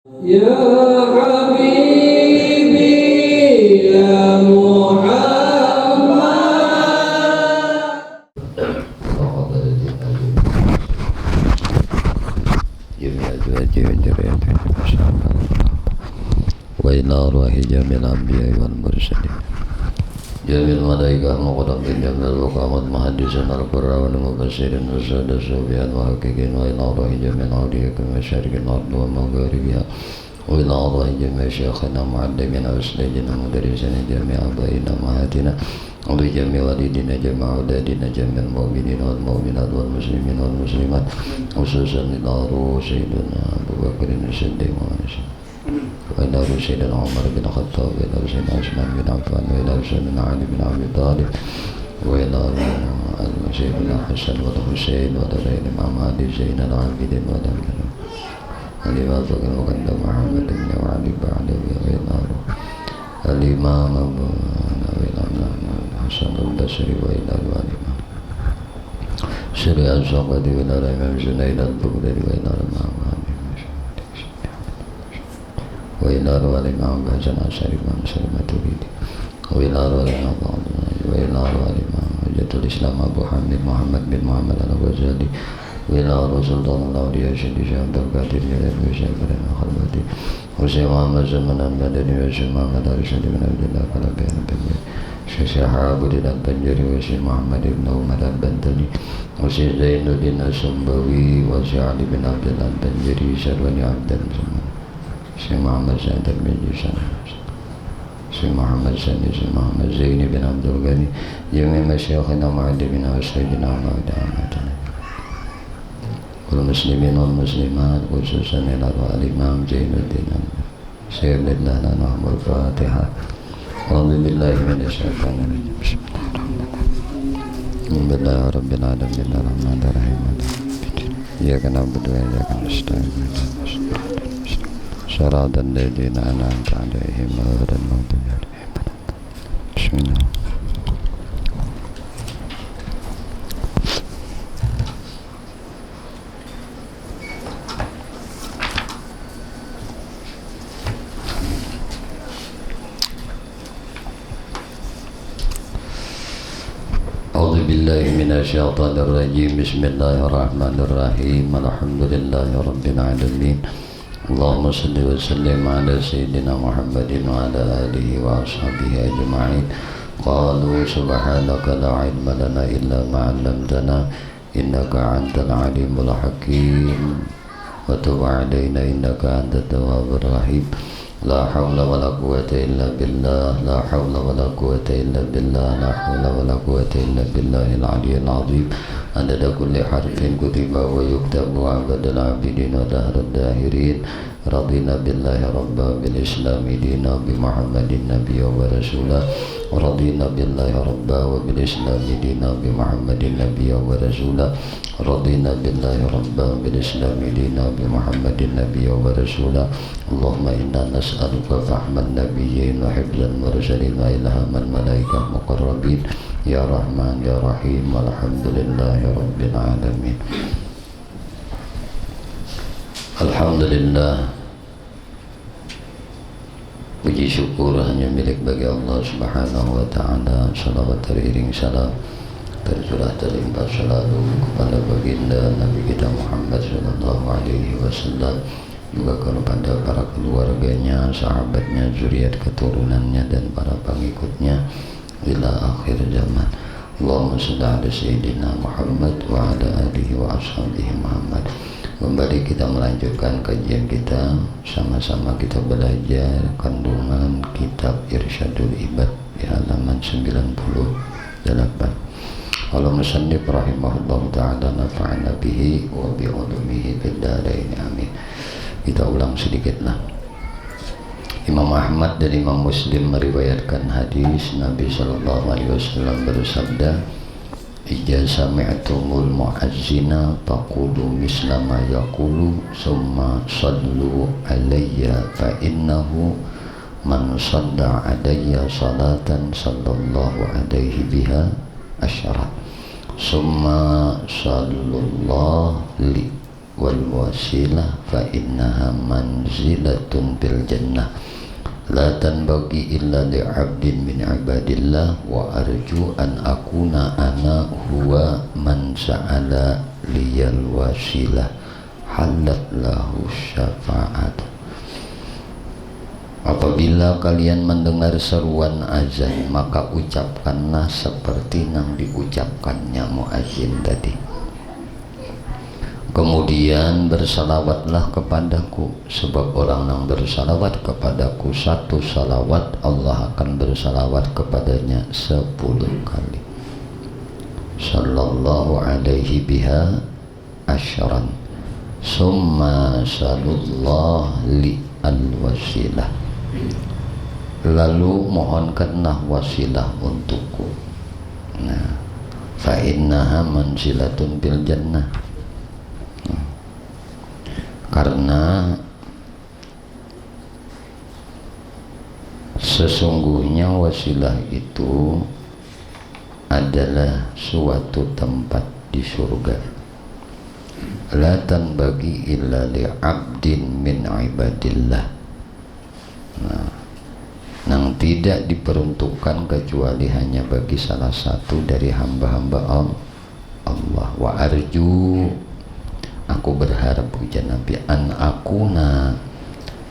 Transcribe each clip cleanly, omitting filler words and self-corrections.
Ya Habibi ya Muhammad. Wa ila arwahi jamil anbiya wal mursalin jamil malaikah muqaddamin jamil waqamat muhaddisan al-qurra wal mufassirin wa sada subihan wa hakikin wa ila arwahi jamil awliyakum wa syarikin ardu wa magharibiha wa ila arwahi jamil syakhina mu'addamin wa astajina mudarisin jamil abaina mahatina wa jamil walidina jamil awladina jamil mu'minin wal mu'minat wal muslimin wal muslimat khususan ila arwahi sayyidina Abu Bakrin as-Siddiq wa وإلى سيدنا عمر بن الخطاب وإلى سيدنا عثمان بن عفان وإلى سيدنا علي بن أبي طالب وإلى سيدنا الحسن والحسين وإلى الإمام علي زين العابدين وإلى الإمام المقدم محمد بن علي بعد وإلى الإمام أبو الحسن البصري وإلى الإمام سري الزغدي وإلى الإمام زنيد البغدادي وإلى الإمام وإلى رواه الإمام حسن الشريف من سلمة تريد وإلى رواه الإمام وإلى رواه الإمام حجة الإسلام أبو حميد محمد بن محمد الغزالي وإلى رواه سلطان الأولياء سيدي شيخ عبد القادر جلال وشيخ إبراهيم الخلوتي وشيخ محمد زمن المدني وشيخ محمد رشيد بن عبد الله قلبي البنجري شيخ عبد البنجري وشيخ محمد بن عمر البنتلي وشيخ زين الدين السنبوي وشيخ علي بن عبد الله البنجري شروني عبد المسلم Syekh Muhammad Sa'adar bin Jusan, Syekh Muhammad Sani, Syekh Muhammad Zaini bin Abdul Ghani, Jami' Masyayikhina Mu'addibina wa Sayyidina Mu'addibina wal muslimin wal muslimat khususan ila al-imam Zainuddin Sayyidina lana al-Fatihah. A'udzu billahi minasy syaithanir rajim. Bismillahir rabbil alamin arrahmanir rahim. Iyyaka na'budu wa iyyaka nasta'in. صراط الذين أنعمت عليهم غير المغضوب عليهم. بسم الله. أعوذ بالله من الشيطان الرجيم. بسم الله الرحمن الرحيم. الحمد لله رب العالمين. اللهم صل وسلم على سيدنا محمد وعلى آله وأصحابه أجمعين. قالوا سبحانك لا علم لنا إلا ما علمتنا إنك أنت العليم الحكيم وتب علينا إنك أنت التواب الرحيم. لا حول ولا قوة إلا بالله لا حول ولا قوة إلا بالله لا حول ولا قوة إلا بالله العلي العظيم. عدد كل حرف كتب ويكتب عبد العابدين ودهر الداهرين. رضينا بالله ربا بالإسلام دينا بمحمد النبي ورسولا. رضينا بالله ربا وبالإسلام دينا بمحمد النبي ورسولا. رضينا بالله ربا بالإسلام دينا بمحمد النبي ورسولا. اللهم إنا نسألك فهم النبيين وحفظ المرسلين وإلهام الملائكة المقربين يا رحمن يا رحيم والحمد لله رب العالمين. Alhamdulillah, puji syukur hanya milik bagi Allah Subhanahu wa ta'ala. Salawat teriring salam tercurah terlimpah selalu kepada baginda Nabi kita Muhammad sallallahu alaihi wasallam, juga kepada para keluarganya, sahabatnya, zuriat keturunannya dan para pengikutnya ila akhir zaman. Allahumma shalli ala sayyidina Muhammad wa ala alihi wa ashabihi Muhammad. Kembali kita melanjutkan kajian kita, sama-sama kita belajar kandungan kitab Irsyadul Ibad di halaman 98. Allah musannif rahimahullah ta'ala nafa'ana bihi wa bi'ulumihi fid dharain amin. Kita ulang sedikitlah. Imam Ahmad dan Imam Muslim meriwayatkan hadis Nabi sallallahu alaihi wasallam bersabda, "Idza sami'tumul mu'azzina faqulu misla ma yaqulu summa sallu alayya fa innahu man shalla alayya salatan sallallahu alaihi biha asyara summa sallallahu li wal wasilah fa innaha manzilatun bil jannah la tanbaghi illa li 'abdin min 'ibadillah wa arju an akuna ana huwa man sa'ala liyal wasilah halat lahu syafa'at. Apabila kalian mendengar seruan azan, maka ucapkanlah seperti yang diucapkannya muadzin tadi. Kemudian bersalawatlah kepadaku, sebab orang yang bersalawat kepadaku satu salawat, Allah akan bersalawat kepadanya 10 kali. Sallallahu alaihi biha asyran summa salullah li al-wasilah, lalu mohonkanlah wasilah untukku. Nah, fa innaha manzilatun bil jannah, karena sesungguhnya wasilah itu adalah suatu tempat di surga. La tanbaghi illa li 'abdin min 'ibadillah. Nah, yang tidak diperuntukkan kecuali hanya bagi salah satu dari hamba-hamba Allah. Wa arju, aku berharap ujar Nabi, an akuna,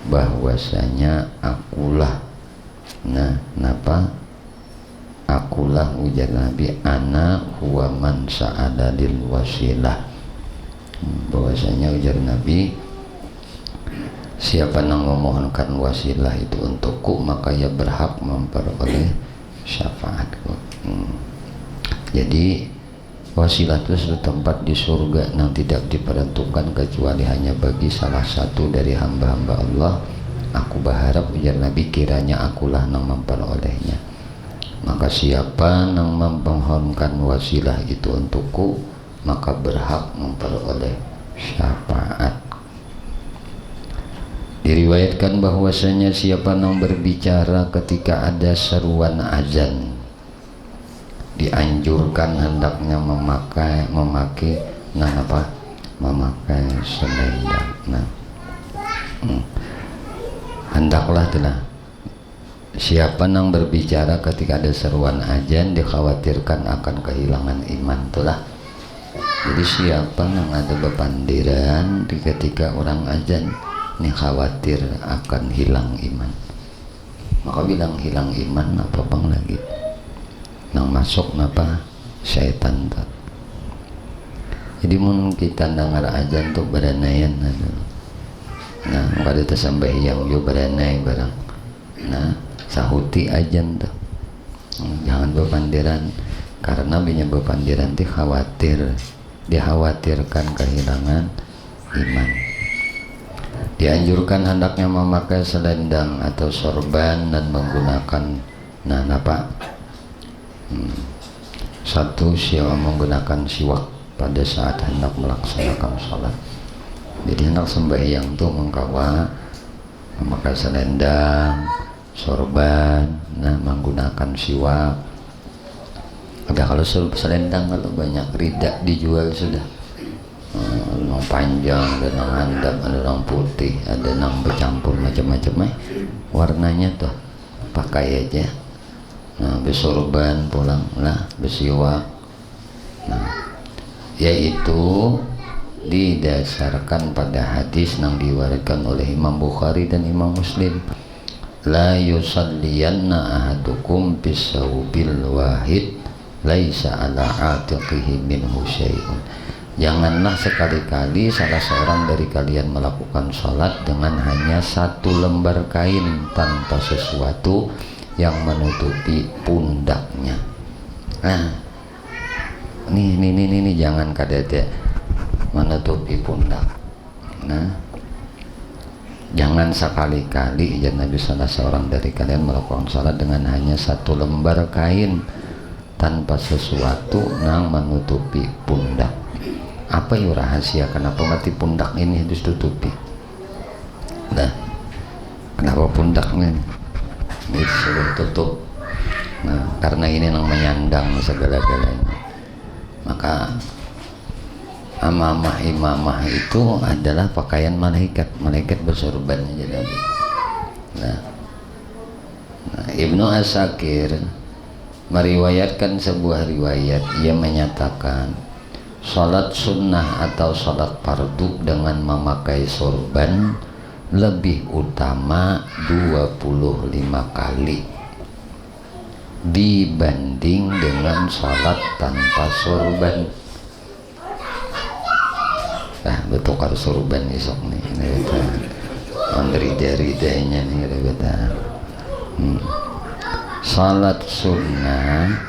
bahwasanya akulah. Nah, napa? Akulah ujar Nabi, ana huwa man sa'ala lil wasilah. Bahwasanya ujar Nabi, siapa yang memohonkan wasilah itu untukku, maka ia berhak memperoleh syafaatku. Jadi wasilah itu suatu tempat di surga yang tidak diperuntukkan kecuali hanya bagi salah satu dari hamba-hamba Allah. Aku berharap ujar Nabi, kiranya akulah yang memperolehnya. Maka siapa yang memohonkan wasilah itu untukku, maka berhak memperoleh syafaat. Diriwayatkan bahwasanya siapa yang berbicara ketika ada seruan azan, dianjurkan hendaknya memakai selendang. Nah, hendaklah telah siapa yang berbicara ketika ada seruan azan dikhawatirkan akan kehilangan iman telah. Jadi siapa yang ada bepandiran ketika orang azan ini khawatir akan hilang iman, maka bilang hilang iman apa bang lagi nang masuk napa syaitan tak. Jadi mun kita dengar azan tuh beranayan. Nah, maka kita sampai yang yo beranai barang. Nah, sahuti azan tuh. Jangan bepandiran, karena banyak bepandiran tuh dikhawatirkan kehilangan iman. Dianjurkan hendaknya memakai selendang atau sorban dan menggunakan satu siapa menggunakan siwak pada saat hendak melaksanakan sholat. Jadi hendak sembahyang tuh memakai selendang, sorban, menggunakan siwak. Ada kalau selendang, kalau banyak ridak dijual sudah. Yang panjang, ada yang handap, ada yang putih, ada yang bercampur macam-macam warnanya tuh pakai aja. Nah, besorban pulang lah, bersiwak. Nah, yaitu didasarkan pada hadis yang diriwayatkan oleh Imam Bukhari dan Imam Muslim. La yusalliyanna ahadukum bisawbil wahid laisa ala atiqihi minhu syai'un. Janganlah sekali-kali salah seorang dari kalian melakukan sholat dengan hanya satu lembar kain tanpa sesuatu yang menutupi pundaknya. Nah, ini jangan kadete menutupi pundak. Nah, jangan sekali-kali ya Nabi salah seorang dari kalian melakukan sholat dengan hanya satu lembar kain tanpa sesuatu yang menutupi pundak. Apa ya rahasia kenapa mati pundak ini harus tutupi? Nah, kenapa pundaknya disuruh tutup? Nah, karena ini yang menyandang segala-galanya. Maka amamah imamah itu adalah pakaian malaikat, malaikat bersorban aja Nabi. Nah, Ibnu Asakir meriwayatkan sebuah riwayat, ia menyatakan salat sunnah atau salat fardu dengan memakai sorban lebih utama 25 kali dibanding dengan salat tanpa sorban. Betukar sorban esok nih, menderita-deritanya nih kita. Salat sunnah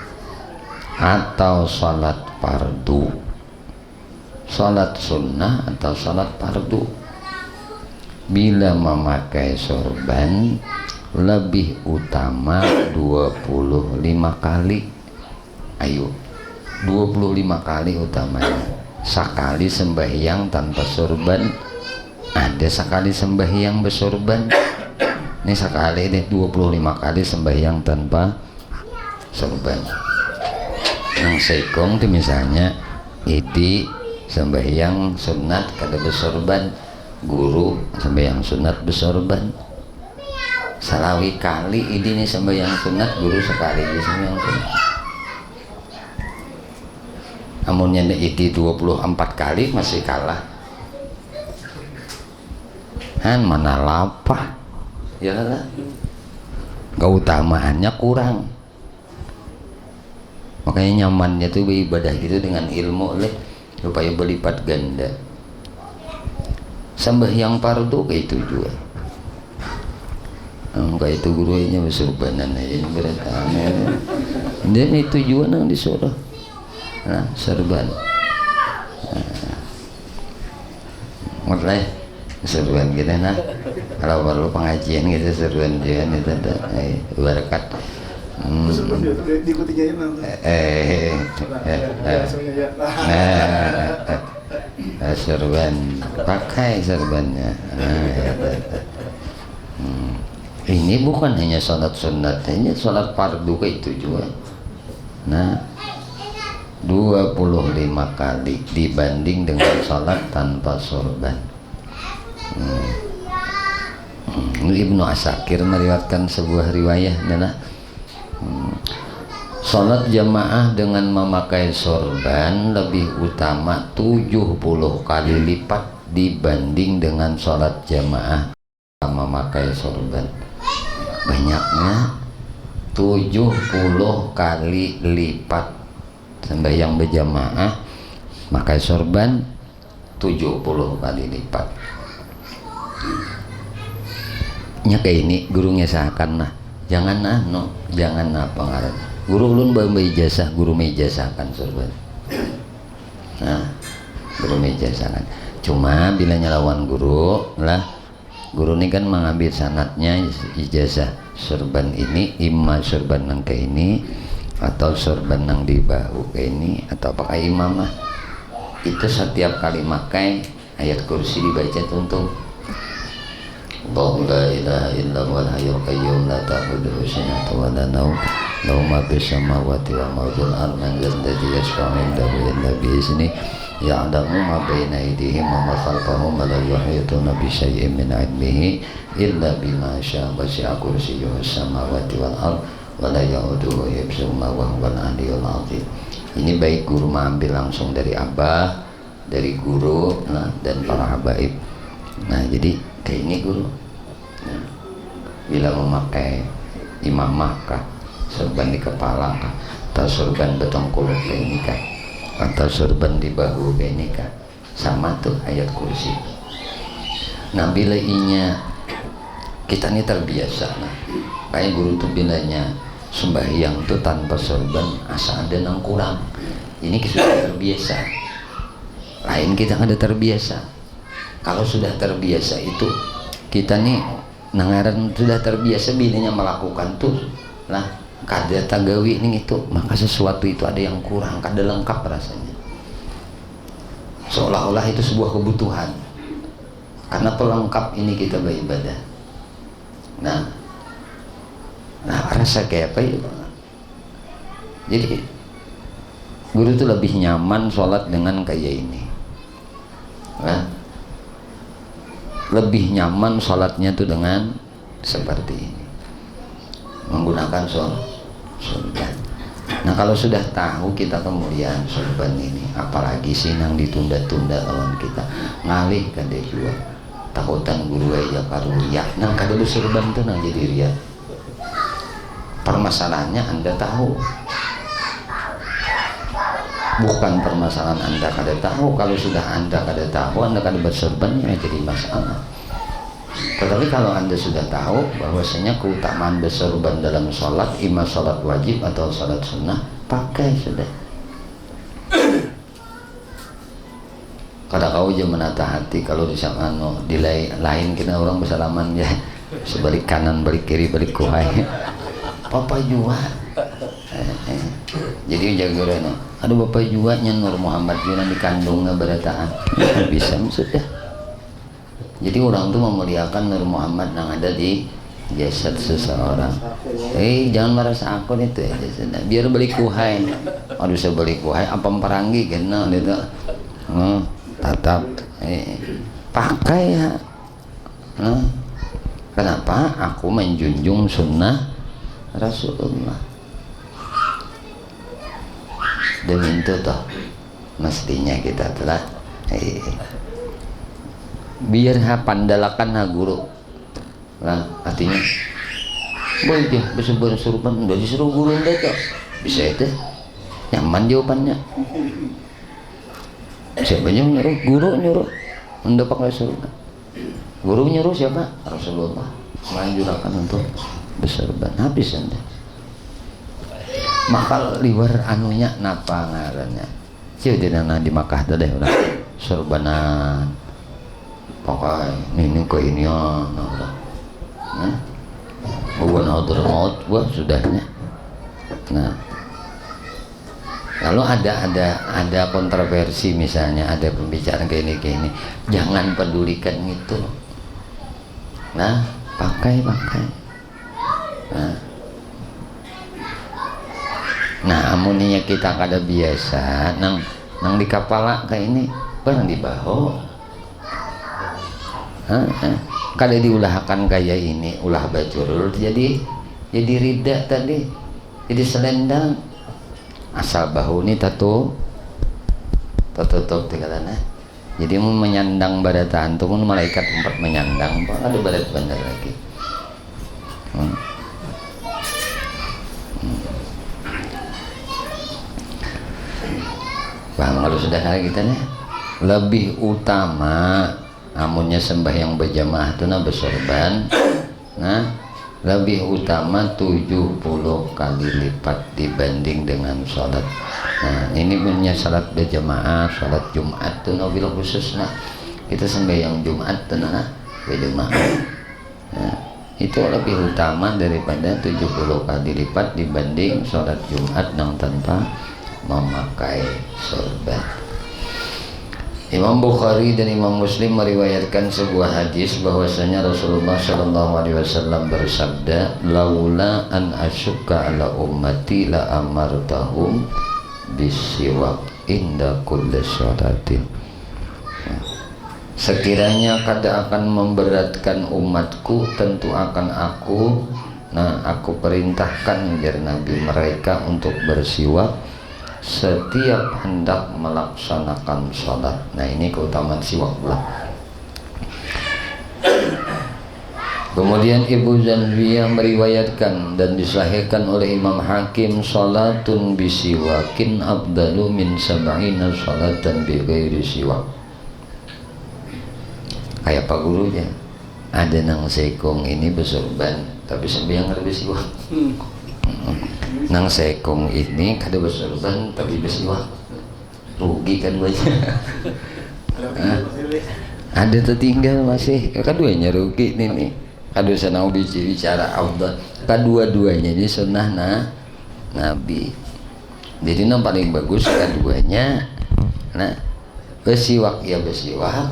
atau salat fardu, salat sunnah atau salat fardu bila memakai sorban lebih utama 25 kali. Ayo, 25 kali utamanya. Sekali sembahyang tanpa sorban, ada sekali sembahyang bersorban. Ini sekali deh, 25 kali sembahyang tanpa sorban. Nang sekong itu misalnya itu sembahyang sunat kada bersorban, guru sembahyang sunat bersorban. Salawi kali ini nih sembahyang sunat, guru sekali aja sembahyang sunat. Amunnya itu 24 kali masih kalah. Han mana lapah ya lah, keutamaannya kurang. Makanya nyamannya tuh beribadah gitu dengan ilmu leh supaya berlipat ganda. Sembahyang fardu kayak itu juga. Kayak itu gurunya bersorbanan aja beratane. Dan itu juga nang disuruh. Nah, sorban. Mulai sorban kita nah. Kalau perlu pengajian gitu sorban juga itu ada berkat. Sorban pakai sorbannya. Ini bukan hanya sholat sunat, hanya sholat fardu itu juga. Nah, 25 kali dibanding dengan sholat tanpa sorban. Ibnu Asakir meriwayatkan sebuah riwayat adalah sholat jamaah dengan memakai sorban lebih utama 70 kali lipat dibanding dengan sholat jamaah memakai sorban. Banyaknya 70 kali lipat sembahyang berjamaah pakai sorban 70 kali lipat. Nya kayak ini gurunya seakan nah jangan jangan apa ngaran guru ulun bae ijazah, guru meijazahkan sorban. Nah, guru meijazahkan. Cuma bila nyelawan guru lah, guru ini kan mengambil sanatnya ijazah sorban ini, imam sorban nang kayak ini atau sorban nang di bahu kayak ini atau pakai imamah. Itu setiap kali makai ayat kursi dibaca tuntung. Allahu la ilaha illa huwal hayyul qayyum la ta'khudhuhu sinatun wa la nawm lahu ma fis samawati wa ma fil ardi man alladhi yashfa'u 'indahu illa bi idhnihi ya'lamu ma baina aydihim wa ma khalfahum wa la yuhituna bi syai'in min 'ilmihi illa bima syaa wa wasi'a kursiyyuhu samawati wal ardi wa la ya'uduhu hifdzuhuma wa huwal 'aliyyul 'azim. Ini baik guru mengambil langsung dari abah, dari guru dan para habaib. Nah, jadi kayak ini guru. Nah, bila memakai imamah kah, sorban di kepala kah, atau sorban betongkuluk kayak ini kah, atau sorban di bahu kayak ini kah, sama tuh ayat kursi. Nah, bila inya kita ini terbiasa, nah, kayak guru tuh bilanya sembahyang tuh tanpa sorban asa ada nang kurang. Ini kita sudah terbiasa. Lain kita ada terbiasa. Kalau sudah terbiasa itu kita nih nangaran sudah terbiasa bilanya melakukan tuh lah kada tagawi nih itu, maka sesuatu itu ada yang kurang, kada lengkap rasanya. Seolah-olah itu sebuah kebutuhan. Karena pelengkap ini kita beribadah. Nah, rasa kayak apa ya? Jadi guru itu lebih nyaman sholat dengan kayak ini. Nah, lebih nyaman sholatnya tuh dengan seperti ini, menggunakan sorban. Nah kalau sudah tahu kita kemuliaan sorban ini, apalagi sih nang ditunda-tunda lawan kita ngalih kan dia jual takutan guru aja karuya nang kada sorban tuh nang jadi ria. Permasalahannya Anda tahu, bukan permasalahan Anda kada tahu. Kalau sudah Anda kada tahu, Anda kada bersorban ya jadi masalah. Tetapi kalau Anda sudah tahu bahwasanya keutamaan bersorban dalam sholat, imam sholat wajib atau sholat sunnah, pakai sudah. Kada kau aja menata hati kalau di sana di lain kita orang bersalaman ya sebalik kanan balik kiri balik kuhai. Bapak jua. Jadi jaga no. Aduh bapak jua nya Nur Muhammad juga dikandungnya berataan. Bisa sudah. Jadi orang tuh memuliakan Nur Muhammad yang ada di jasad seseorang. Jangan merasa akun itu ya jasad. Biar beli kuhai. Aduh saya beli kuhai apa perangi kena gitu. Tatap pakai ya. Kenapa? Aku menjunjung sunnah Rasulullah. Demi itu toh mestinya kita telah biar pandalakan guru lah artinya boleh dia bersebar surupan udah disuruh guru mereka bisa itu nyaman jawabannya. Siapa yang nyuruh? Guru nyuruh anda pakai surban. Guru nyuruh siapa? Rasulullah menganjurkan untuk bersorban. Habis anda maka liwar anunya napa ngarannya sih di Makkah tadi udah sorbanan pakai ini ke ini ya bukan outer maut gua sudahnya. Nah lalu ada kontroversi misalnya ada pembicaraan kayak ini jangan pedulikan itu. Nah pakai nah amuninya kita kada biasa nang di kepala kayak ini barang di bahu kada diulahkan kayak ini ulah bacurul jadi rida tadi jadi selendang asal bahu ini tutup tinggalan jadi mau menyandang barataan tuh malaikat empat menyandang ada barat bener lagi. Paham kalau sudah kali kita nih lebih utama amunnya sembahyang berjamaah itu nah bersorban nah lebih utama 70 kali lipat dibanding dengan sholat. Nah ini punya sholat berjamaah sholat Jumat itu nabil khusus nah kita sembahyang Jumat itu nah berjamaah nah, itu lebih utama daripada 70 kali lipat dibanding sholat Jumat yang tanpa memakai sorban. Imam Bukhari dan Imam Muslim meriwayatkan sebuah hadis bahwasanya Rasulullah Shallallahu Alaihi Wasallam bersabda, "Laula an asyukka ala ummati la amartahum bisiwak inda kulli sholatin." Sekiranya kada akan memberatkan umatku, tentu akan aku perintahkan ajar Nabi mereka untuk bersiwak setiap hendak melaksanakan sholat. Nah ini keutamaan siwak pula. Kemudian Ibu Zanviyah meriwayatkan dan disahihkan oleh Imam Hakim, sholatun bisiwakin abdalu min sab'ina sholatan bi ghairi siwak. Kayak Pak Gurunya ada nang sekong ini bersorban tapi sembahyang lebih siwak. Nang sekong ini kada bersorban tapi bersiwak rugi kan banyak. Ada tertinggal masih keduanya rugi nih kadu sanau bicara afdal kedua-duanya ini sunnah Nabi. Jadi yang paling bagus keduanya nah bersiwak ya bersiwak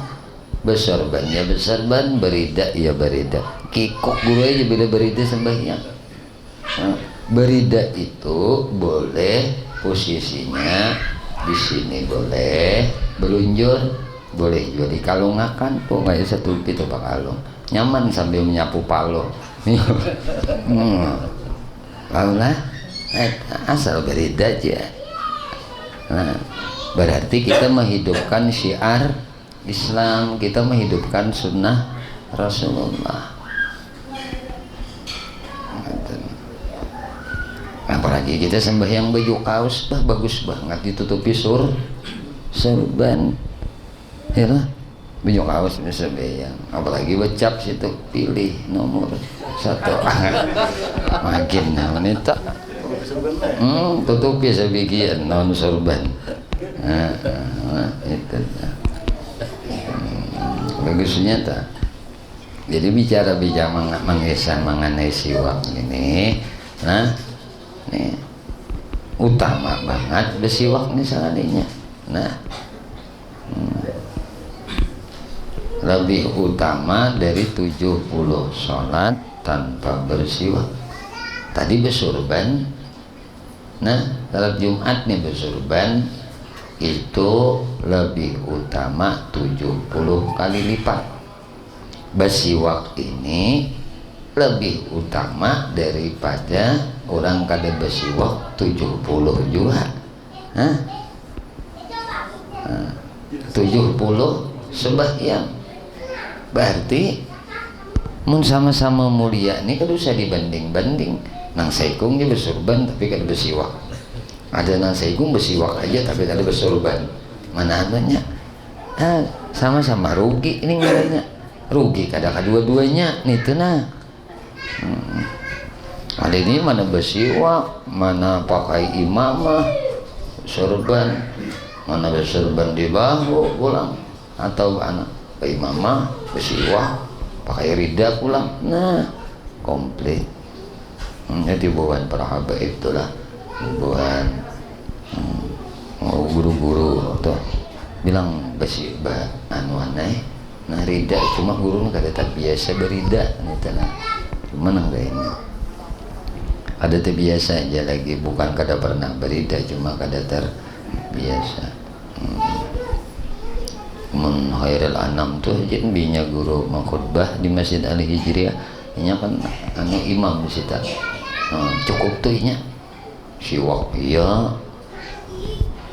bersorban ya bersorban berida ya berida kikok guru aja bila berida sembahyang. Berida itu boleh posisinya di sini boleh berunjur boleh juga dikalungakan tuh kayak satu itu pak kalung nyaman sambil menyapu palo. Lalu lah asal berida aja. Nah, berarti kita menghidupkan syiar Islam, kita menghidupkan sunnah Rasulullah. Apalagi kita sembahyang baju kaos bagus banget ditutupi surban, ya lah, baju kaos bisa sembahyang. Apalagi becap situ pilih nomor 1 makin wanita tutupi sebagian non sorban. Itu bagusnya tak. Jadi bicara mengesan mengenai siwak ini, nah ini utama banget bersiwak nih saladinya. Nah lebih utama dari 70 sholat tanpa bersiwak. Tadi bersurban, nah salat Jumat nih bersurban itu lebih utama 70 kali lipat. Bersiwak ini lebih utama daripada orang kada bersiwak 70 juga. 70 sembahyang. Berarti mun sama-sama mulia ini kan usah dibanding-banding. Nang saikung dia bersurban tapi kada bersiwak. Ada nang saikung bersiwak aja tapi kada bersurban. Mana adanya? Sama-sama rugi ini ngaranya. Rugi kada kedua-duanya nih tuh nah. Ada ini mana bersiwak, mana pakai imamah, surban, mana bersurban di bahu pulang, atau anak imamah bersiwak, pakai rida pulang, nah komplit. Jadi bukan para habaib itulah, bukan guru-guru tuh bilang bersibah anu aneh. Nah rida cuma guru kada tak biasa berida nih nah. Cuma nang ini ada terbiasa aja lagi, bukan kada pernah berida, cuma kada terbiasa. Mun Khairul Anam tuh jadi binya guru mengkhutbah di Masjid Al Hijriyah, nya kan anu imam di situ. Cukup tuh nya siwak iya,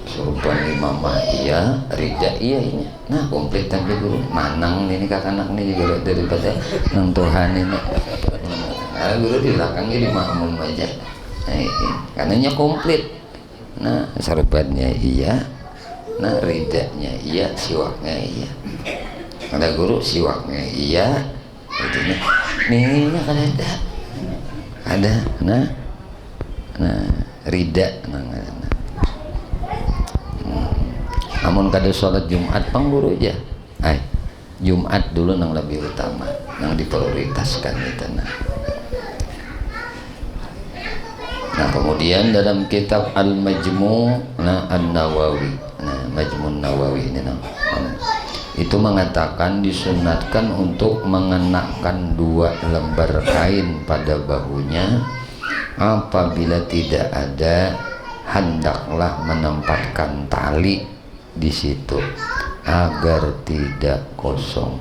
surban imamah iya, rida iya ini. Nah komplit tanpa guru manang ini kakak-anak ini juga daripada nang Tuhan ini. Karena guru di belakangnya di makmum aja. Nah ini karenanya komplit. Nah surbannya iya, nah ridanya iya, siwaknya iya. Ada guru siwaknya iya, itunya nih kan ada, nah rida namun kada sholat Jumat pengguru aja. Jumat dulu nang lebih utama, nang diprioritaskan itu nah kemudian dalam kitab Al-Majmu' An-Nawawi, Majmu' Nawawi ini itu mengatakan disunatkan untuk mengenakan 2 lembar kain pada bahunya apabila tidak ada, hendaklah menempatkan tali di situ agar tidak kosong.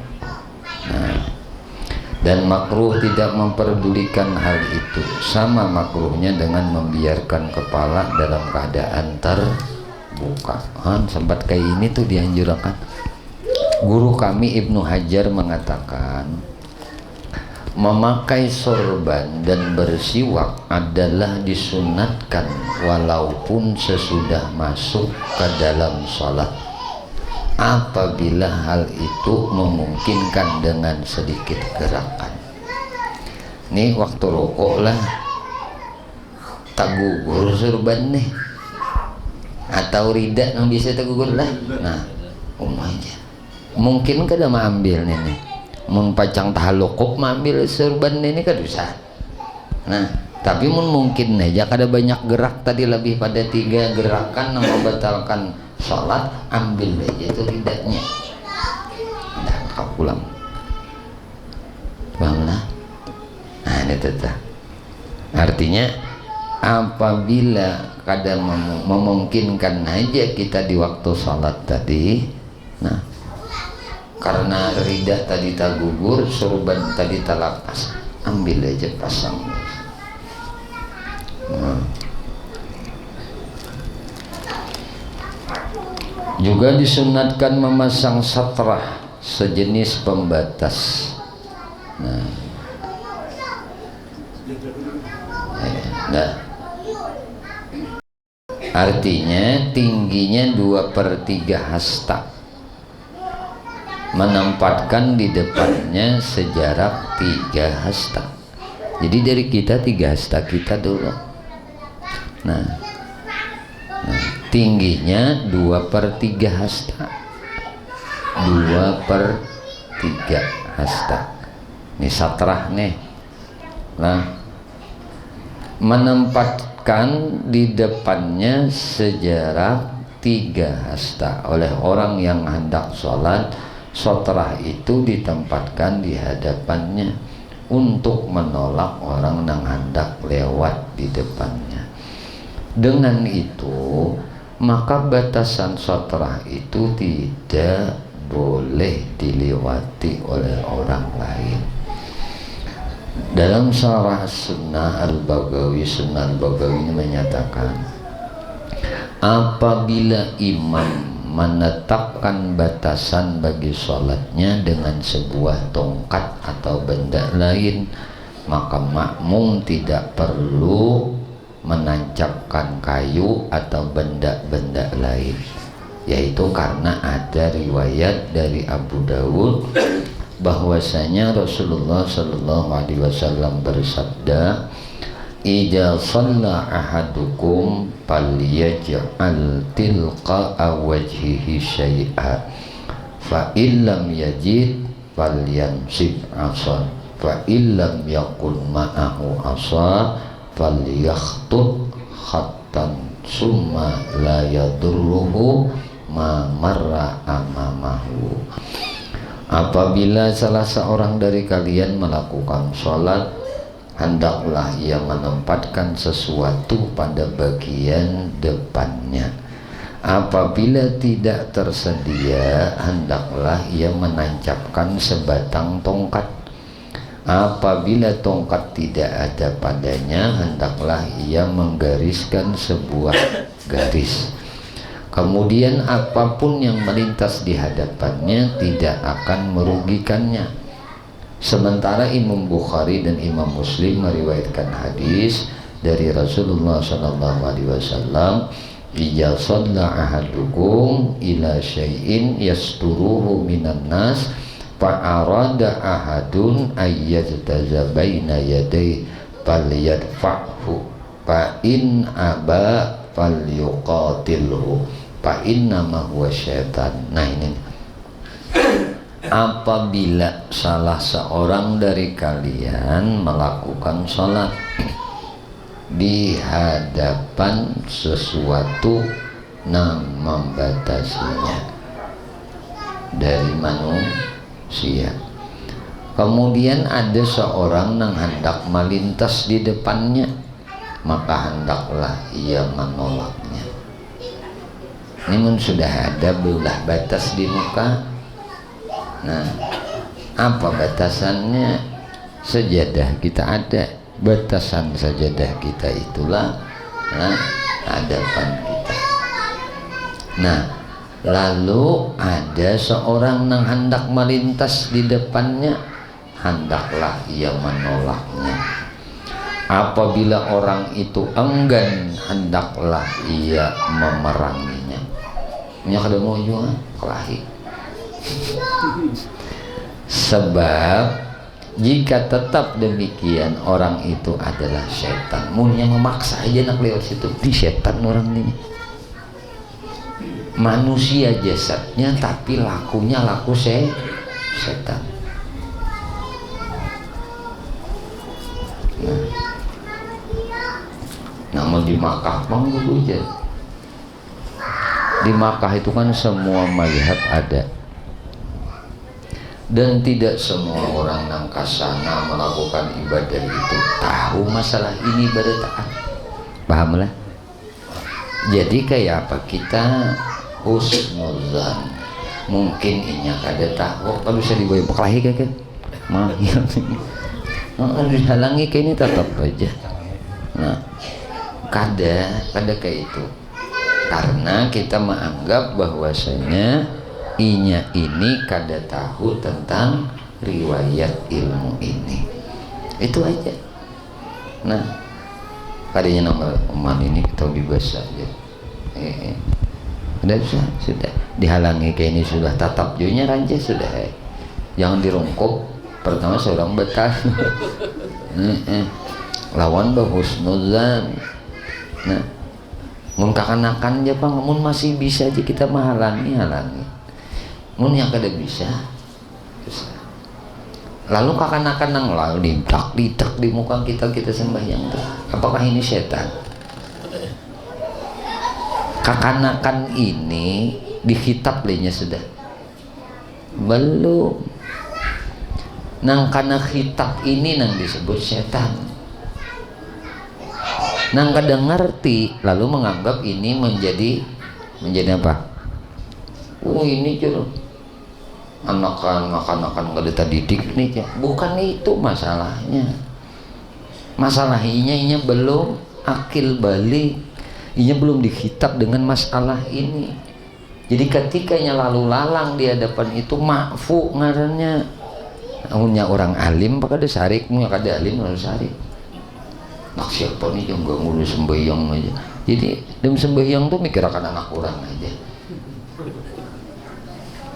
Dan makruh tidak memperdulikan hal itu, sama makruhnya dengan membiarkan kepala dalam keadaan terbuka. Sempat kayak ini tuh dianjurkan. Guru kami Ibnu Hajar mengatakan memakai sorban dan bersiwak adalah disunatkan walaupun sesudah masuk ke dalam sholat, apabila hal itu memungkinkan dengan sedikit gerakan. Nih waktu rokok lah tak gugur sorban nih atau rida yang bisa tak gugur lah. Nah aja mungkin kada mengambil nih mempacang tahalukuk mengambil sorban ini kan bisa. Nah tapi mungkin aja kada banyak gerak tadi, lebih pada 3 gerakan yang membatalkan sholat, ambil aja itu ridanya, nah kau pulang, paham lah. Nah ini tetap artinya apabila kadang memungkinkan aja kita di waktu sholat tadi, nah karena rida tadi tak gugur, surban tadi tak lapas, ambil aja pasang. Juga disunatkan memasang satrah, sejenis pembatas. Artinya tingginya 2/3 hasta, menempatkan di depannya sejarak 3 hasta. Jadi dari kita 3 hasta kita dulu. Tingginya 2/3 hasta, 2/3 hasta. Ini satrah nih. Menempatkan di depannya sejarak 3 hasta. Oleh orang yang hendak sholat, satrah itu ditempatkan di hadapannya untuk menolak orang yang hendak lewat di depannya. Dengan itu, maka batasan satrah itu tidak boleh dilewati oleh orang lain. Dalam syarah Sunnah Al-Baghawi, Sunnah Al-Baghawi ini menyatakan, apabila imam menetapkan batasan bagi sholatnya dengan sebuah tongkat atau benda lain, maka makmum tidak perlu menancapkan kayu atau benda-benda lain, yaitu karena ada riwayat dari Abu Dawud bahwasanya Rasulullah Shallallahu Alaihi Wasallam bersabda, "Idza shalla ahadukum falyaj'al tilqa'a wajhihi syai'a, fa illam yajid falyansib 'ashan, fa illam yakun ma'ahu 'asha falyakhtut khattan summa la yadurruhu ma marra amamahu." Apabila salah seorang dari kalian melakukan sholat, hendaklah ia menempatkan sesuatu pada bagian depannya. Apabila tidak tersedia, hendaklah ia menancapkan sebatang tongkat. Apabila tongkat tidak ada padanya, hendaklah ia menggariskan sebuah garis. Kemudian apapun yang melintas di hadapannya tidak akan merugikannya. Sementara Imam Bukhari dan Imam Muslim meriwayatkan hadis dari Rasulullah SAW, "Idza shalla ahadukum ila syai'in yasturuhu minan nas fa arada ahadun ayyajtaza baina yaday falyadfa'hu fa in aba falyuqatilhu fa innama huwa syaitan." Nah, ini apabila salah seorang dari kalian melakukan sholat di hadapan sesuatu yang membatasinya dari manusia, kemudian ada seorang yang hendak melintas di depannya, maka hendaklah ia menolaknya. Ini sudah ada belah batas di muka. Nah, apa batasannya? Sejadah kita ada, batasan sajadah kita itulah hadapan kita. Nah, lalu ada seorang yang hendak melintas di depannya, hendaklah ia menolaknya. Apabila orang itu enggan, hendaklah ia memeranginya. Nya kada mau juga kelahi. Sebab jika tetap demikian, orang itu adalah setan. Mulnya memaksa aja nak lewat situ, di setan orang ini. Manusia jasadnya tapi lakunya laku setan. Namun di Makkah bang dulu aja. Di Makkah itu kan semua mazhab ada, dan tidak semua orang yang kasana melakukan ibadah itu tahu masalah ini ibadah taat. Pahamlah. Jadi kayak apa? Kita husnuzan mungkin inya kada tahu kalau bisa dibawa bekalahi kan mah dihalangi kayak ini tetap aja. Nah kada kayak itu karena kita menganggap bahwasanya inya ini kada tahu tentang riwayat ilmu ini, itu aja. Nah kadanya nomor oman ini kita bebas aja. Sudah dihalangi kayak ini sudah tatap junya ranjah sudah jangan dirungkup pertama seorang betas lawan bahusnuzan. Nah mun kakanakan aja Bang, mun masih bisa aja kita menghalangi mun yang kada bisa. Lalu kakanakan nang lalu ditak di muka kita sembahyang tuh apakah ini setan? Kakanakan ini dihitab lainnya sudah belum nang kana hitab ini nang disebut setan nang kada ngerti lalu menganggap ini menjadi apa? Ini cuy anak-anak kada terdidik nih, bukan itu masalahnya. Masalahnya inya belum akil balik, inya belum dihitab dengan masalah ini. Jadi ketikanya lalu lalang di hadapan itu makfu ngarannya. Namunnya orang alim pada sarik, munya kada alim lalu sarik. Nak siapa nih yang gak ngurus sembahyang aja. Jadi dalam sembahyang tuh mikir akan anak orang aja.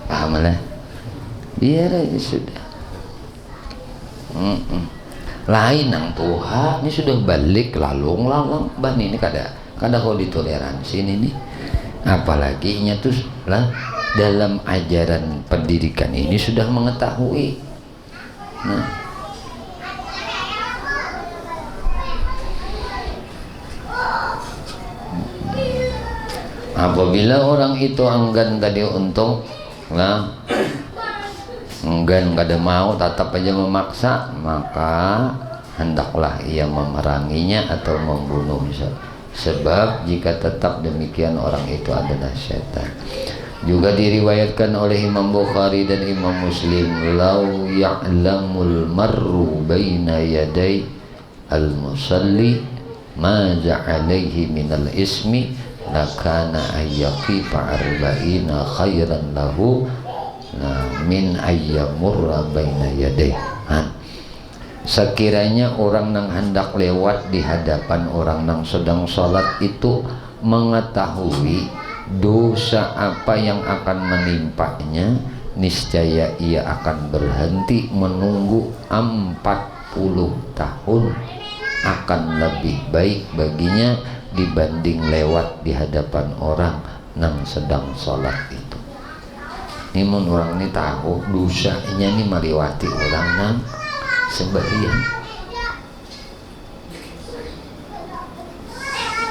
Paham lah? Biar aja sudah. Lain nang Tuhan ini sudah balik lalang ban ini kada kau ditoleransi ini. Apalagi nya tuh lah dalam ajaran pendidikan ini sudah mengetahui. Nah, apabila orang itu enggan tadi untuk lah enggan kada mau tetap aja memaksa, maka hendaklah ia memeranginya atau membunuh. Sebab jika tetap demikian orang itu adalah setan. Juga diriwayatkan oleh Imam Bukhari dan Imam Muslim, lau ya'lamul marru baina yaday al-musalli ma ja'alaihi minal ismi lakana ayyaqifa arba'ina khairan lahu min ayyamurra baina yaday. Sekiranya orang nang hendak lewat di hadapan orang nang sedang sholat itu mengetahui dosa apa yang akan menimpanya, niscaya ia akan berhenti menunggu 40 tahun, akan lebih baik baginya dibanding lewat di hadapan orang nang sedang sholat itu. Ini mun orang ini tahu dosanya ini meliwati orang nang sembahyang,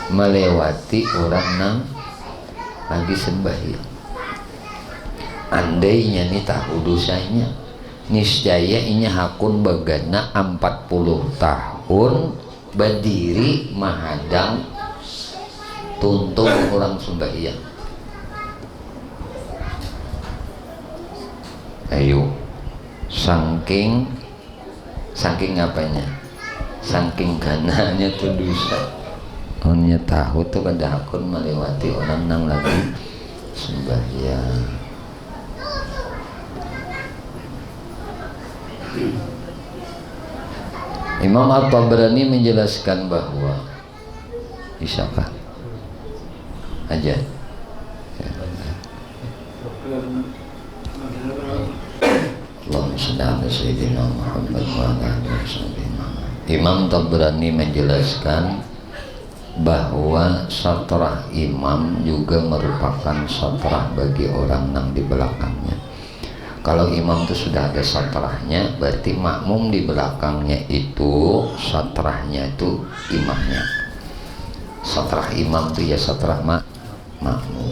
melewati orang nang lagi sembahyang. Andainya nih tahu dosanya, niscaya ini hakun bagana 40 tahun berdiri menghadang tuntung orang sembahyang. Ayo, saking apanya? Saking gananya tuh dosa. Onnya tahu tuh kada hakun melewati orang nang lagi sembahyang. Imam At-Tabrani menjelaskan bahwa siapa aja Allahumma shalli ala sayyidina Muhammad wa ala alihi wasallam. Imam Tabrani menjelaskan bahwa satrah imam juga merupakan satrah bagi orang nang di belakangnya. Kalau imam itu sudah ada satrahnya, berarti makmum di belakangnya itu satrahnya itu imamnya. Satrah imam itu ya satrah makmum.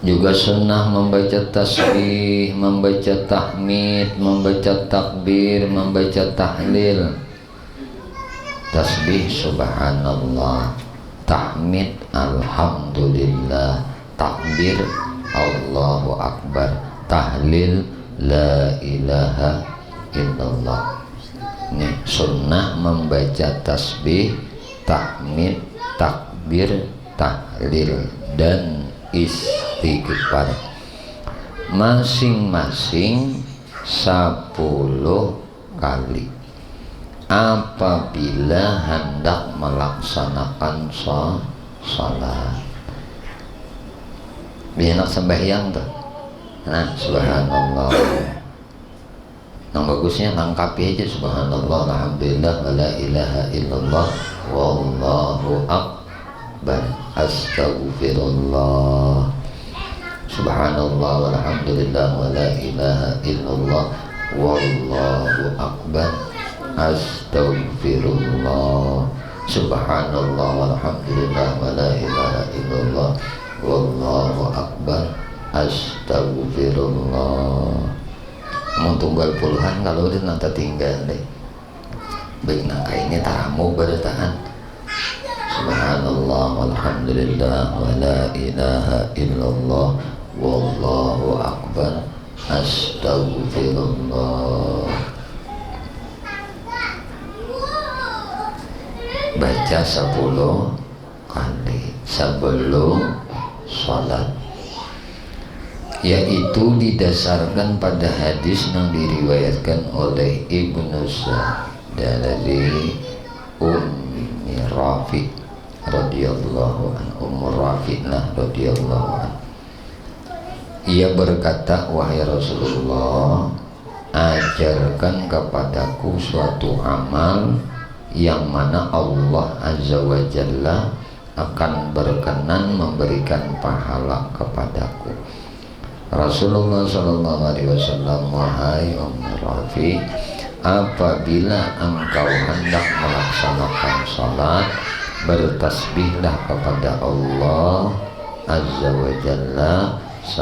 Juga sunnah membaca tasbih, membaca tahmid, membaca takbir, membaca tahlil. Tasbih subhanallah, tahmid alhamdulillah, takbir Allahu Akbar, tahlil la ilaha illallah. Nih sunnah membaca tasbih, tahmid, takbir, tahlil dan istighfar masing-masing 10 kali apabila hendak melaksanakan salat. Biar nak sembahyang tuh. Nah, subhanallah. Yang bagusnya lengkapi aja subhanallah, alhamdulillah, la ilaha illallah, wallahu akbar, astaghfirullah, subhanallah, walhamdulillah, wa la ilaha illallah, wallahu akbar, astaghfirullah, subhanallah, walhamdulillah, wa la ilaha illallah, wallahu akbar, astaghfirullah. Mau tunggal puluhan kalau udah nanti tinggal deh. Baik nangka ini tamu bertahan. Subhanallah, walhamdulillah, wa la ilaha illallah, wallahu akbar, astaghfirullah. Baca 10 kali sebelum sholat, yaitu didasarkan pada hadis yang diriwayatkan oleh Ibnu Sa'd dari Ummi Rafi radhiyallahu anha, radhiyallahu anha. Ia berkata, wahai Rasulullah, ajarkan kepadaku suatu amal yang mana Allah Azza wa Jalla akan berkenan memberikan pahala kepadaku. Rasulullah sallallahu alaihi wasallam, wahai Ummu Rafi, apabila engkau hendak melaksanakan salat, bertasbihlah kepada Allah Azza wa Jalla 10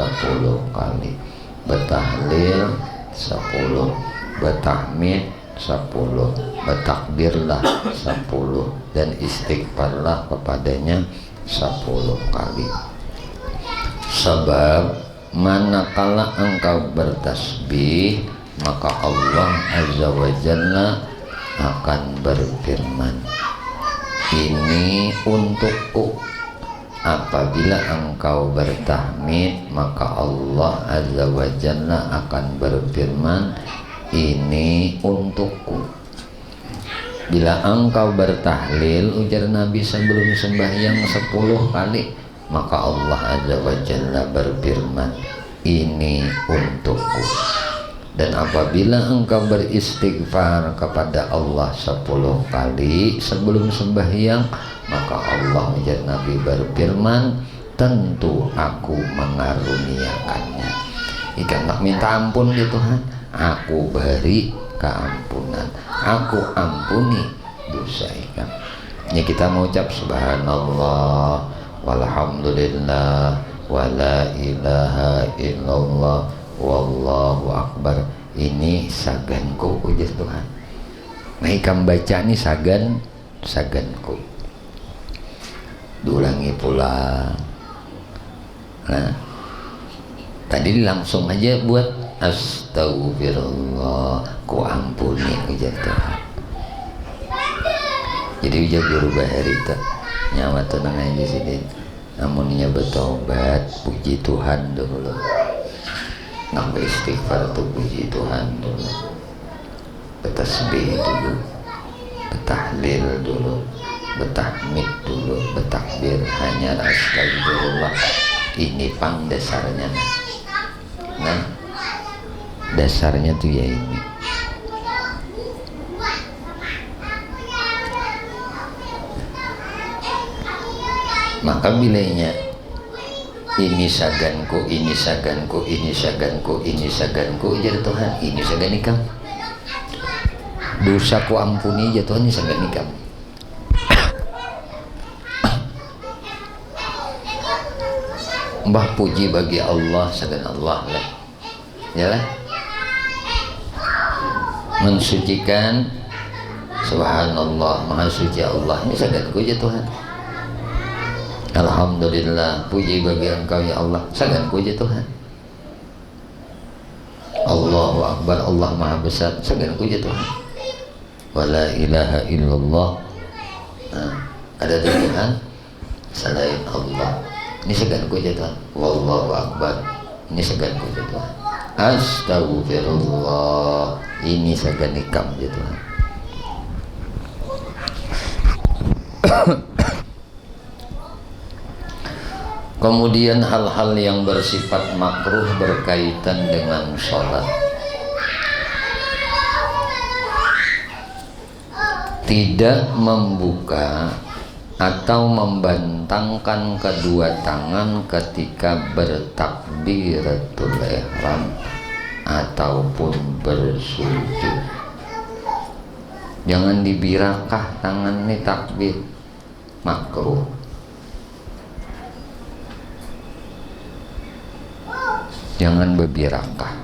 kali, bertahlil 10, bertahmid 10, bertakbirlah 10, dan istighfarlah kepadanya 10 kali. Sebab manakala engkau bertasbih, maka Allah Azza wa Jalla akan berfirman, ini untukku. Apabila engkau bertahmid, maka Allah Azza wa Jalla akan berfirman, ini untukku. Bila engkau bertahlil, ujar Nabi sebelum sembahyang 10 kali, maka Allah Azza wa Jalla berfirman, ini untukku. Dan apabila engkau beristighfar kepada Allah 10 kali sebelum sembahyang, maka Allah, ujar Nabi, berfirman, tentu aku mengaruniakannya. Ikan tak minta ampun di Tuhan, aku beri keampunan, aku ampuni dosa ikan. Ini kita mau ucap subhanallah, walhamdulillah, wa la ilaha illallah, wallahu akbar. Ini saganku, ujar Tuhan. Nah ikam baca ini saganku. Diulangi pula. Nah tadi langsung aja buat astagfirullah, ku ampuni, ujar Tuhan. Jadi ujar guru bahari itu nyawa tenang aja sini, namunnya bertobat, puji Tuhan dulu, nambah istighfar tuh, puji Tuhan dulu, bertasbih dulu, bertahlil dulu, bertahmid dulu, bertakbir, hanya astagfirullah. Ini pang dasarnya. Nah dasarnya tuh ya ini. Maka bilanya ini saganku, ini saganku, ini saganku, ini saganku, jadi Tuhan, ini sagan ikam. Dosaku ampuni ya Tuhan, ini sagan ikam. Mbah puji bagi Allah, sagan Allah lah. Yalah. Mensucikan, subhanallah, maha suci Allah, ini saganku ya Tuhan. Alhamdulillah, puji bagi Engkau ya Allah. Sagan puji Tuhan. Allahu Akbar, Allah Maha Besar. Sagan puji Tuhan. Wala ilaha illallah. Nah, ada Tuhan selain Allah. Ini segan puji Tuhan. Wallahu Akbar. Ini segan puji Tuhan. Astagfirullah. Ini segan nikam puji Tuhan. Kemudian hal-hal yang bersifat makruh berkaitan dengan sholat. Tidak membuka atau membentangkan kedua tangan ketika bertakbiratul ihram ataupun bersujud. Jangan dibirakah tangan ini takbir, makruh. Jangan berbirakah,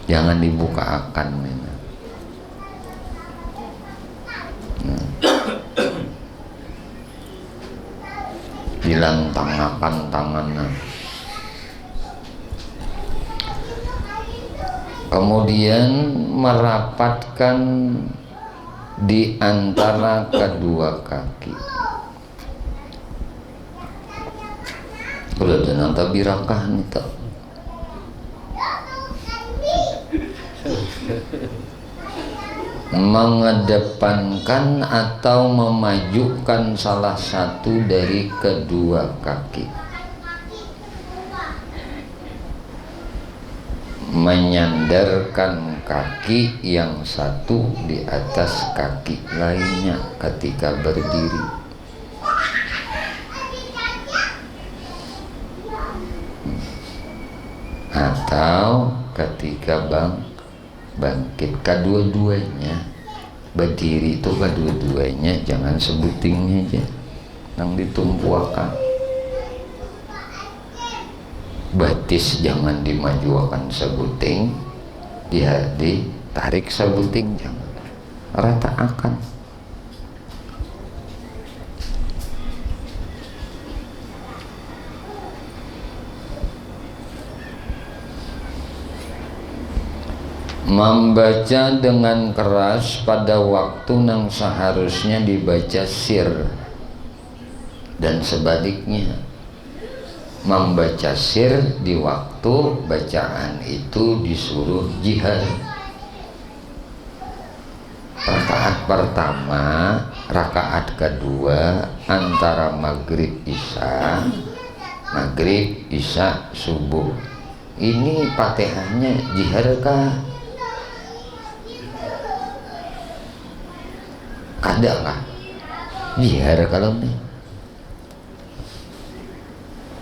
jangan dibuka akan ini. Dilantangkan tangannya. Kemudian merapatkan di antara kedua kaki. Udah jangan birakah nih tak. Mengedepankan atau memajukan salah satu dari kedua kaki, menyandarkan kaki yang satu di atas kaki lainnya ketika berdiri, atau ketika bangkit. Kedua-duanya berdiri itu kedua-duanya jangan sebutingnya aja yang ditumpuakan. Batis jangan dimajuakan sebuting, ditarik sebuting, jangan rata akan. Membaca dengan keras pada waktu yang seharusnya dibaca sir, dan sebaliknya membaca sir di waktu bacaan itu disuruh jihar. Rakaat pertama, rakaat kedua antara maghrib isya subuh, ini Fatihahnya jiharkah? Kadang lah jihar kalau nih.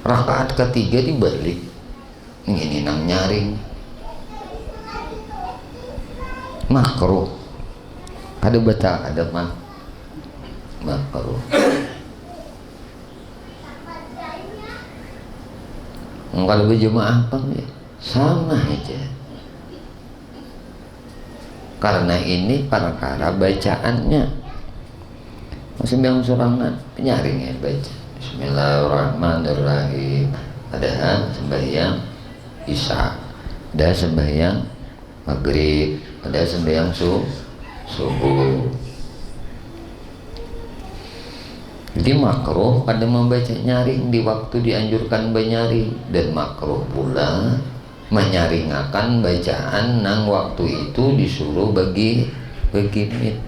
Rakaat ketiga dibalik, ini nang nyaring, makruh. Kada baca ada makruh. Kalau berjemaah apa nih? Sama aja. Karena ini perkara bacaannya. Sembahyang surangan penyaring ya baca Bismillahirrahmanirrahim. Ada sembahyang isya, ada sembahyang maghrib, ada sembahyang subuh. Jadi makruh pada membaca nyaring di waktu dianjurkan menyaring, dan makruh pula menyaringakan bacaan nang waktu itu disuruh bagi mit.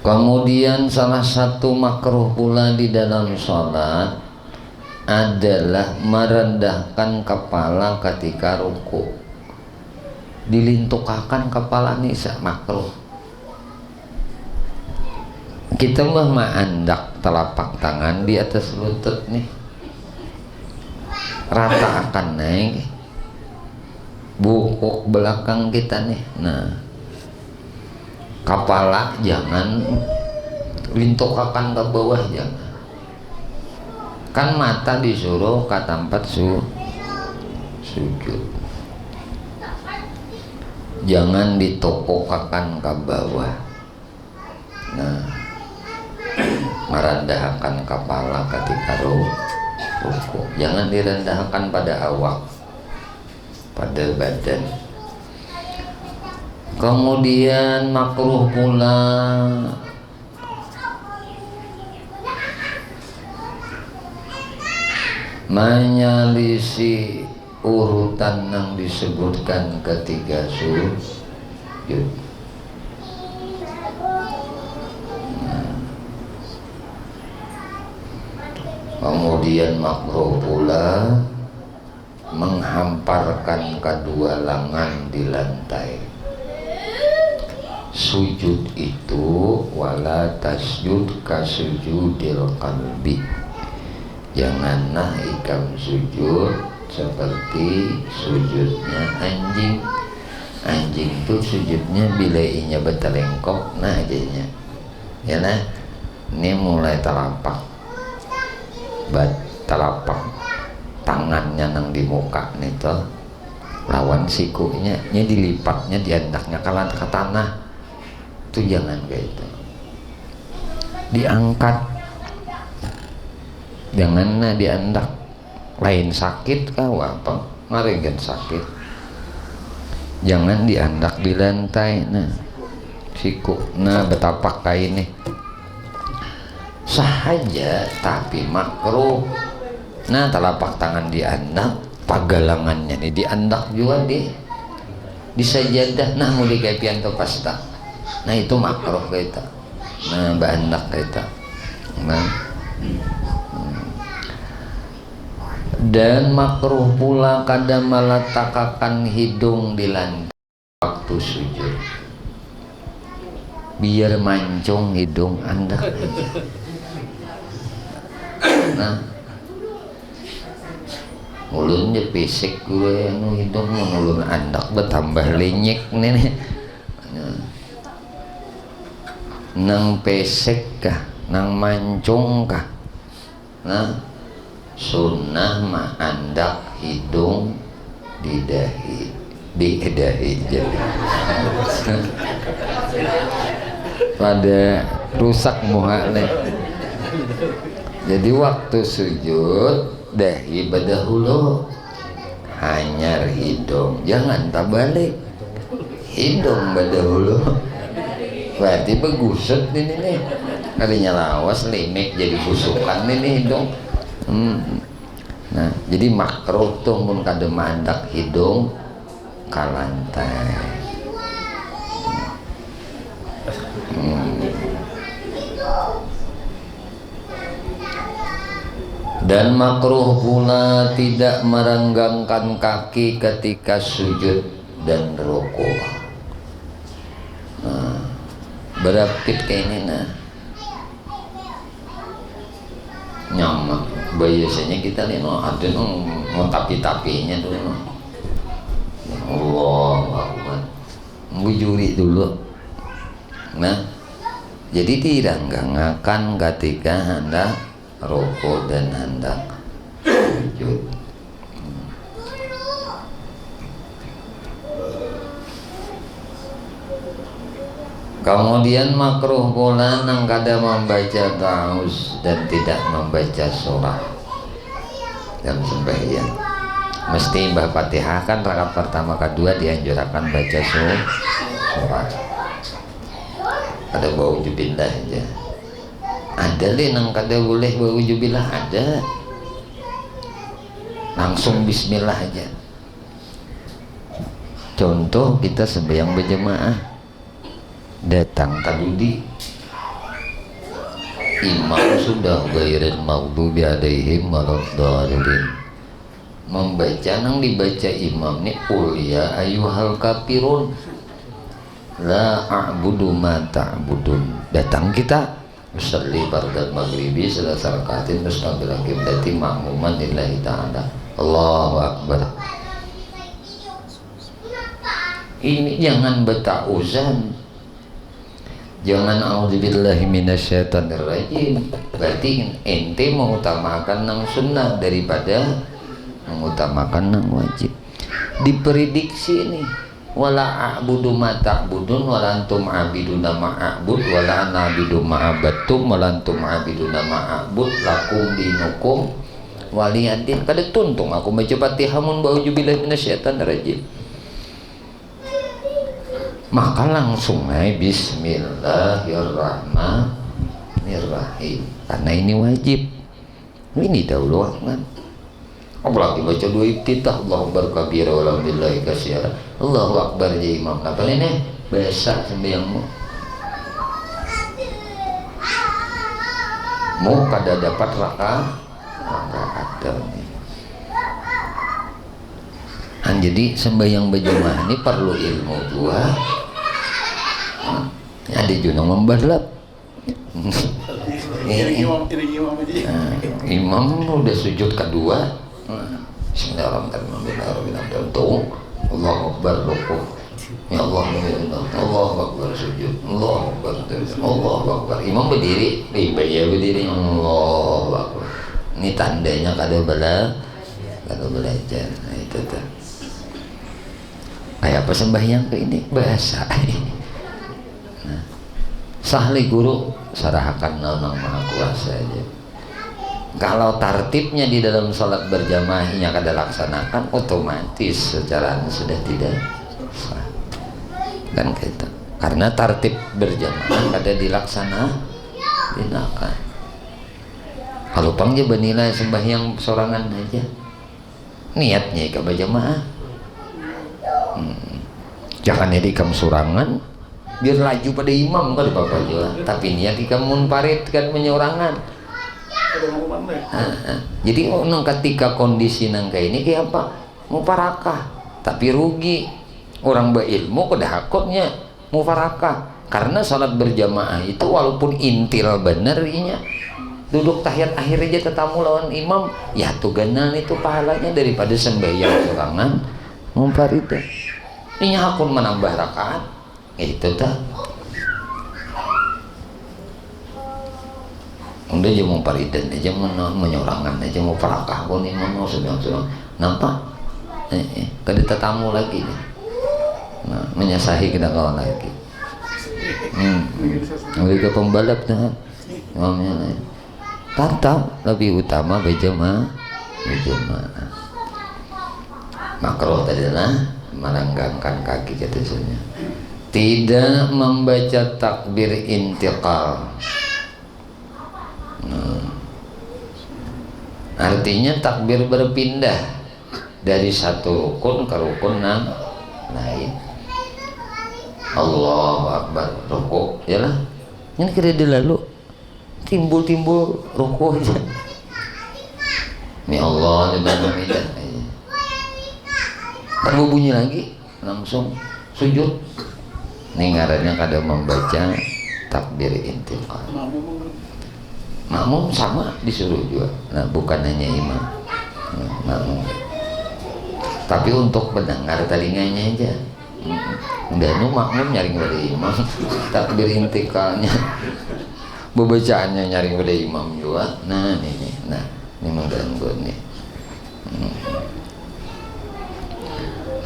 Kemudian salah satu makruh pula di dalam sholat adalah merendahkan kepala ketika ruku. Dilintukakan kepala nih makruh. Kita mah andak telapak tangan di atas lutut nih, rata akan naik bungkuk belakang kita nih. Nah, kepala jangan lintukakan ke bawah, jangan. Kan mata disuruh ke tempat sujud, jangan ditokokakan ke bawah. Nah, merendahkan kepala ketika ruku. Jangan direndahkan pada awak, pada badan. Kemudian makruh pula menyalisi urutan yang disebutkan ketika sujud. Kemudian makruh pula menghamparkan kedua lengan di lantai. Sujud itu wala tasjud kasujudil qalbi. Janganlah ikam sujud seperti sujudnya anjing. Anjing itu sujudnya bila inya betelengkok nah jadinya. Ya nah, ini mulai telapak tangannya nang di muka nih toh lawan sikunya nya dilipatnya diandaknya kalan ke tanah. Itu jangan kayak itu, diangkat, jangan diandak. Lain sakit kau apa ngarengan sakit, jangan diandak di lantai. Nah siku nah betapak kain nih sahaja tapi makruh. Nah telapak tangan diandak, pagalangannya nih diandak juga di sajadah. Nah mau dikapian tuh pasta. Nah itu makruh kita. Nah bandak kita. Nah. Dan makruh pula kadang meletakkan hidung di lantai waktu sujud. Biar mancung hidung Anda. Nah, ulunnya pesek gue anu hidung ulun andak bertambah lenyek nenek. Nang pesek kah, nang mancung kah? Nah, sunnah mah andak hidung di dahi, jadi pada rusak muhane. Jadi waktu sujud dahi berdahulu, hanyar hidung, jangan terbalik, hidung berdahulu. Berarti begusut ini nih, kalinya lawas limek jadi busukan ini hidung. Nah jadi makruh tuh mun kada mandak hidung ke lantai. Dan makruh pula tidak merenggangkan kaki ketika sujud dan rukuk. Nah, berapit kayak ini nah nyamak. Biasanya kita lihat ada mau tapi-tapinya dulu. Allah Akbar, bujuri dulu. Nah jadi tidak nganggakan ketika hendak rukuk dan hendak sujud. Kemudian makruh pula nang kada membaca ta'awuz dan tidak membaca surah dalam sembahyang. Mesti mbah Fatihah kan rakaat pertama kedua dianjurkan baca surah. Ada bau jubillah aja. Ada li nang kada boleh bau jubillah ada. Langsung bismillah aja. Contoh kita sembahyang berjemaah. Datang tadudi imam sudah ghairil maghdubi alaihim waladdallin, membaca nang dibaca imam ni qul ya ayyuhal kafirun la a'budu ma ta'budun. Datang kita usolli fardal maghribi salasal rakaatin mustaqbil qiblati ma'muman lillahi ta'ala. Allahu akbar. Ini jangan bertauzan, jangan a'udzubillahi minasyaitonirrajim. Berarti ente mengutamakan nang sunnah daripada mengutamakan nang wajib. Diprediksi nih wala a'budu ma ta'budun wala antum 'abiduna ma a'bud wala ana 'abidu ma abattum wala antum 'abiduna ma a'bud lakum dinukum waliyadin. Kada tuntung aku baca Fatihah mun ba'udzubillahi minasyaitonir rajim. Maka langsung aja bismillahirrahmanirrahim, karena ini wajib, ini dahulu kan. Apalagi baca dua iftitah, Allahu akbar kabira walhamdulillahi katsira, Allahu akbar ya imam. Apa ini biasa sembahyangmu mau kada dapat rakaat nih. Jadi sembahyang berjamaah ini perlu ilmu dua. Ada juga membalap. Imam udah sujud kedua. Bismillahirrahmanirrahim. Allahu akbar rukuk. Ya Allah, Allahu akbar sujud. Allahu akbar. Allahu akbar. Imam berdiri, berdiri. Allahu akbar. Ini tandanya kada belajar. Nah, itu tuh. Kayak apa sembahyang ke ini bahasa. Nah, sahli guru sarahakan nama maha kuasa aja. Kalau tartibnya di dalam sholat berjamaahnya kada laksanakan, otomatis secara sudah tidak sah. Dan gitu. Karena tartib berjamaah kada dilaksanakan. Kalau pangja benilai sembahyang sorangan aja. Niatnya ke berjamaah. Jangan ikam surangan biar laju pada imam kan bapak juga, tapi niat ikam munfarid kan menyorangan. Jadi ketika kondisi nangka ini kayak apa mufarakah, tapi rugi orang berilmu pada hakutnya mufarakah, karena salat berjamaah itu walaupun intil bener inya duduk tahiyat akhir aja tetamu lawan imam ya tuh ganal itu pahalanya daripada sembahyang sorangan munfarid. Ini hakun menambah rakaat itu dah. Udah aja mau paridan aja menyorangan aja mau parakah pun ini mau sedang nampak kada tetamu lagi nih. Nah, menyasahi kita kawan lagi. Mereka pembalap dah. Ngomongnya tantang lebih utama berjamaah. Makruh tadi lah melanggangkan kaki katanya. Tidak membaca takbir intiqal. Artinya takbir berpindah dari satu rukun ke rukun yang lain. Allahu akbar rukuk ya lah. Ini kira lalu timbul rukuk aja. Ya Allah liman hamidah. Kalau bunyi lagi langsung sujud. Ini ngarannya kada membaca takbir intiqal. Makmum sama disuruh juga. Nah, bukan hanya imam. Makmum. Tapi untuk mendengar telinganya aja. Dan makmum nyaring pada imam. Takbir intiqalnya, bacaannya nyaring pada imam juga. Nah, ini mengganggu nih.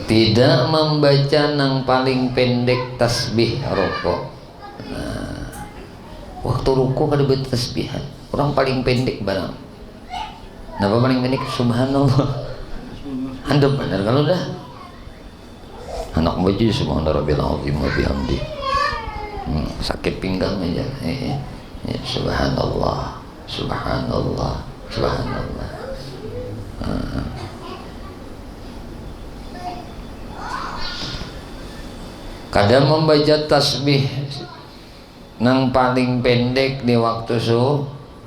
Tidak membaca nang paling pendek tasbih rukuk. Nah, waktu rukuk ada bertasbihan. Orang paling pendek barang. Napa paling pendek? Subhanallah. Anda benar kalau dah. Anak baca subhana rabbil azim wa bihamdi. Sakit pinggang aja. Ya, subhanallah. Kadang membaca tasbih nang paling pendek di waktu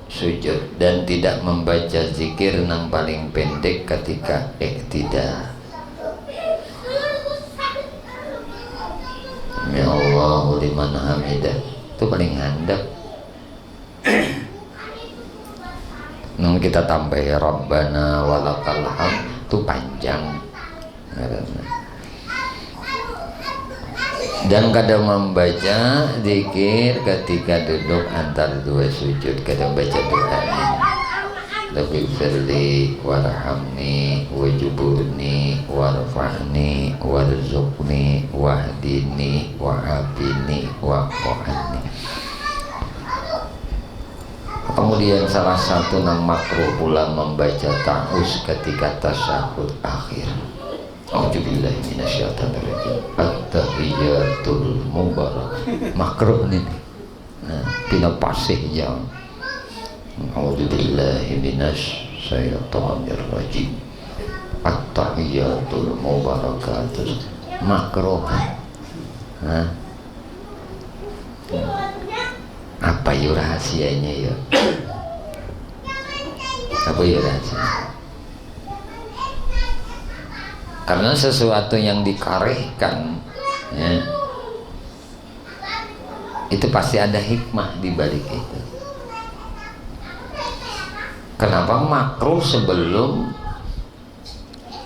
sujud dan tidak membaca zikir nang paling pendek ketika iktidal. Ya Allahu liman hamidah itu paling handap. Nang kita tambah Rabbana walakal hamd itu panjang. Dan kadang membaca zikir ketika duduk antara dua sujud, kadang baca doa ini. Rabbighfirli warhamni wajburni warfa'ni warzuqni wahdini wa'afini wa'fu'anni. Kemudian salah satu yang makruh pula membaca ta'uz ketika tasyahud akhir. A'udzubillahi minasyaitonir rajim. At-tahiyyatul mubarak. Makruh nih. Nah, pina pasih jang. A'udzubillahi minasyaitonir rajim. At-tahiyyatul mubarakatuh. Makruh. Nah. Apa ya rahasianya ya? Apa ya rahasianya? Karena sesuatu yang dikarehkan ya, itu pasti ada hikmah di balik itu. Kenapa makruh sebelum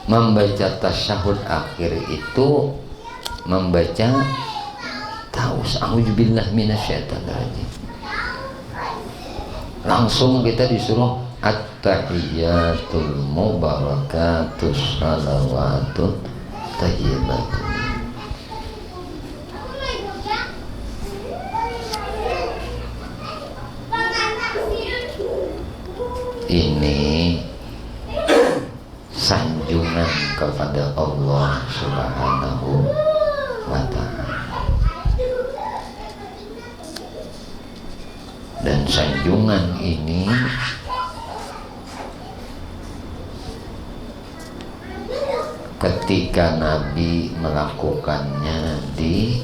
membaca tasyahud akhir itu membaca ta'uz, a'udzubillah minasyaitonir rajim. Langsung kita disuruh at-tahiyyatul mubarakatus salawatut thayyibatun. Ini sanjungan kepada Allah Subhanahu wa ta'ala. Dan sanjungan ini ketika Nabi melakukannya di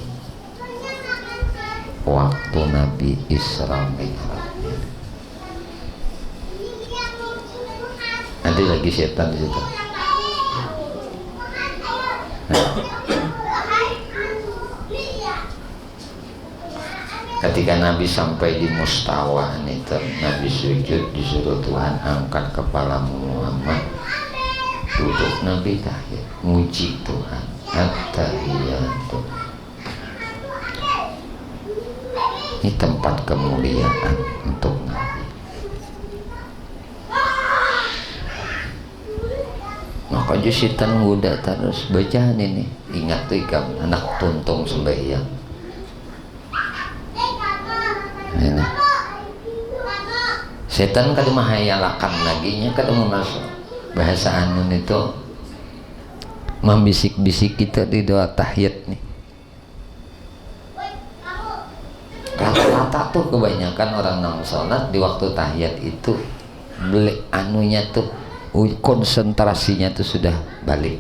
waktu Nabi Isra Mi'raj. Nanti lagi setan di situ. Ketika Nabi sampai di Mustawa itu, Nabi sujud, disuruh Tuhan angkat kepala Muhammad, duduk Nabi tahiyat, muji Tuhan, at-tahiyyatu. Ini tempat kemuliaan untuk Nabi. Maka setan goda terus bacaan ini. Ingat tuh ikam anak tuntung sembahyang. Ini. Setan kada mahayalakan lagi nya kada masuk bahasa anun itu membisik-bisik kita di doa tahiyat nih. Rata-rata tuh kebanyakan orang nang sholat di waktu tahiyat itu beli anunya tuh konsentrasinya tuh sudah balik.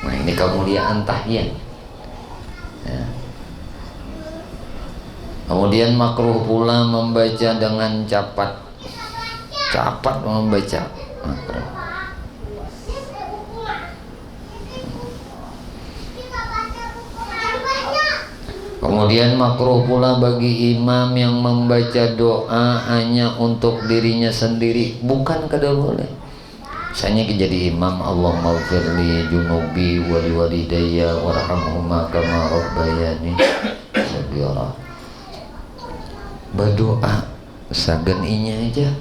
Nah ini kemuliaan tahiyat. Ya. Kemudian makruh pula membaca dengan cepat membaca makruh. Kemudian makruh pula bagi imam yang membaca doa hanya untuk dirinya sendiri, bukan kada boleh. Misalnya jadi imam, Allahumma ighfirli junubi wa liwalidayya warhamhuma kama rabbayani shaghira. Berdoa sagan inya aja.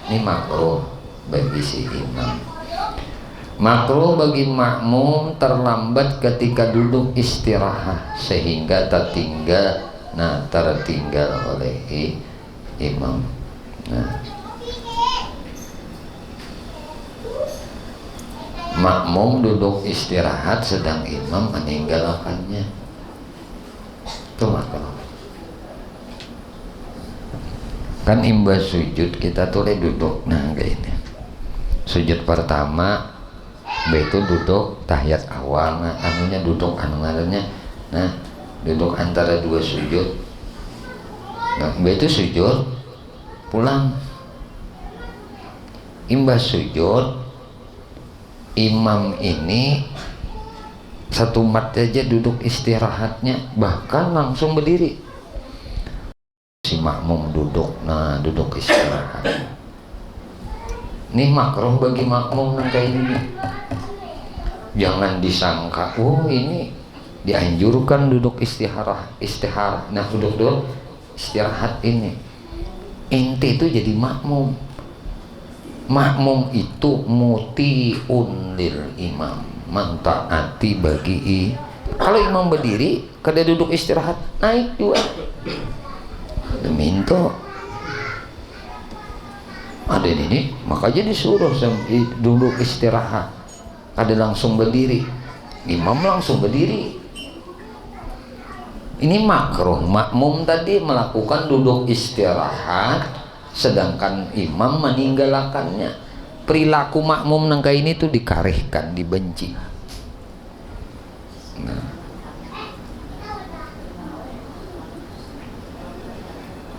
Ini makruh bagi si imam. Makruh bagi makmum terlambat ketika duduk istirahat sehingga tertinggal oleh imam. Nah, makmum duduk istirahat sedang imam meninggalkannya. Itu makruh. Kan imbas sujud kita tuh duduk, nah kayak ini. Sujud pertama, itu duduk tahiyat awal, nah anunya duduk ngarannya, nah duduk antara dua sujud. Nah itu sujud, pulang. Imbas sujud, imam ini satu mat aja duduk istirahatnya, bahkan langsung berdiri. Si makmum duduk, nah duduk istirahat. Ini makruh bagi makmum yang kayak ini. Jangan disangka, oh ini dianjurkan duduk istirahat. Nah duduk istirahat ini. ente itu jadi makmum. Makmum itu mutiun lil imam, mentaati bagi kalau imam berdiri kada duduk istirahat naik juga minta ada ini makanya disuruh duduk istirahat, ada langsung berdiri, imam langsung berdiri. Ini makruh. Makmum tadi melakukan duduk istirahat sedangkan imam meninggalkannya. Perilaku makmum nangka ini tuh dikarihkan, dibenci. Nah.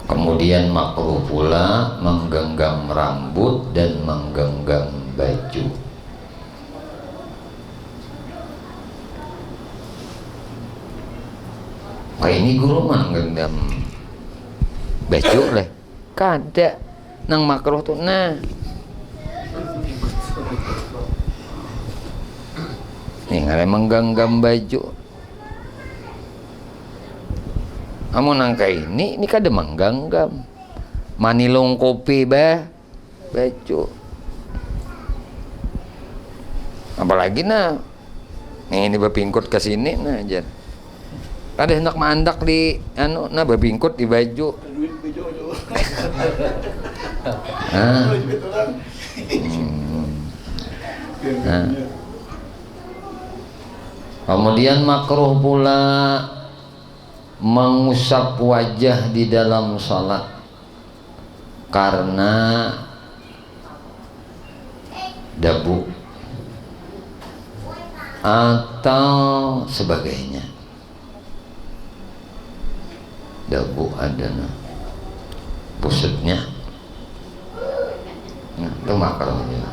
Kemudian makruh pula menggenggam rambut dan menggenggam baju. Kayak ini guru menggenggam baju leh. Kada nang makruh tuh nah. Nih ngare menggenggam baju. Amun nangka ini kada menggenggam. Manilong kopi baju. Apalagi nah. Ini bapingkut ke sini nah aja. Kada hendak mandak di nah babingkut di baju. Kemudian makruh pula mengusap wajah di dalam salat karena debu atau sebagainya. Debu ada pusatnya, nah itu makruh juga.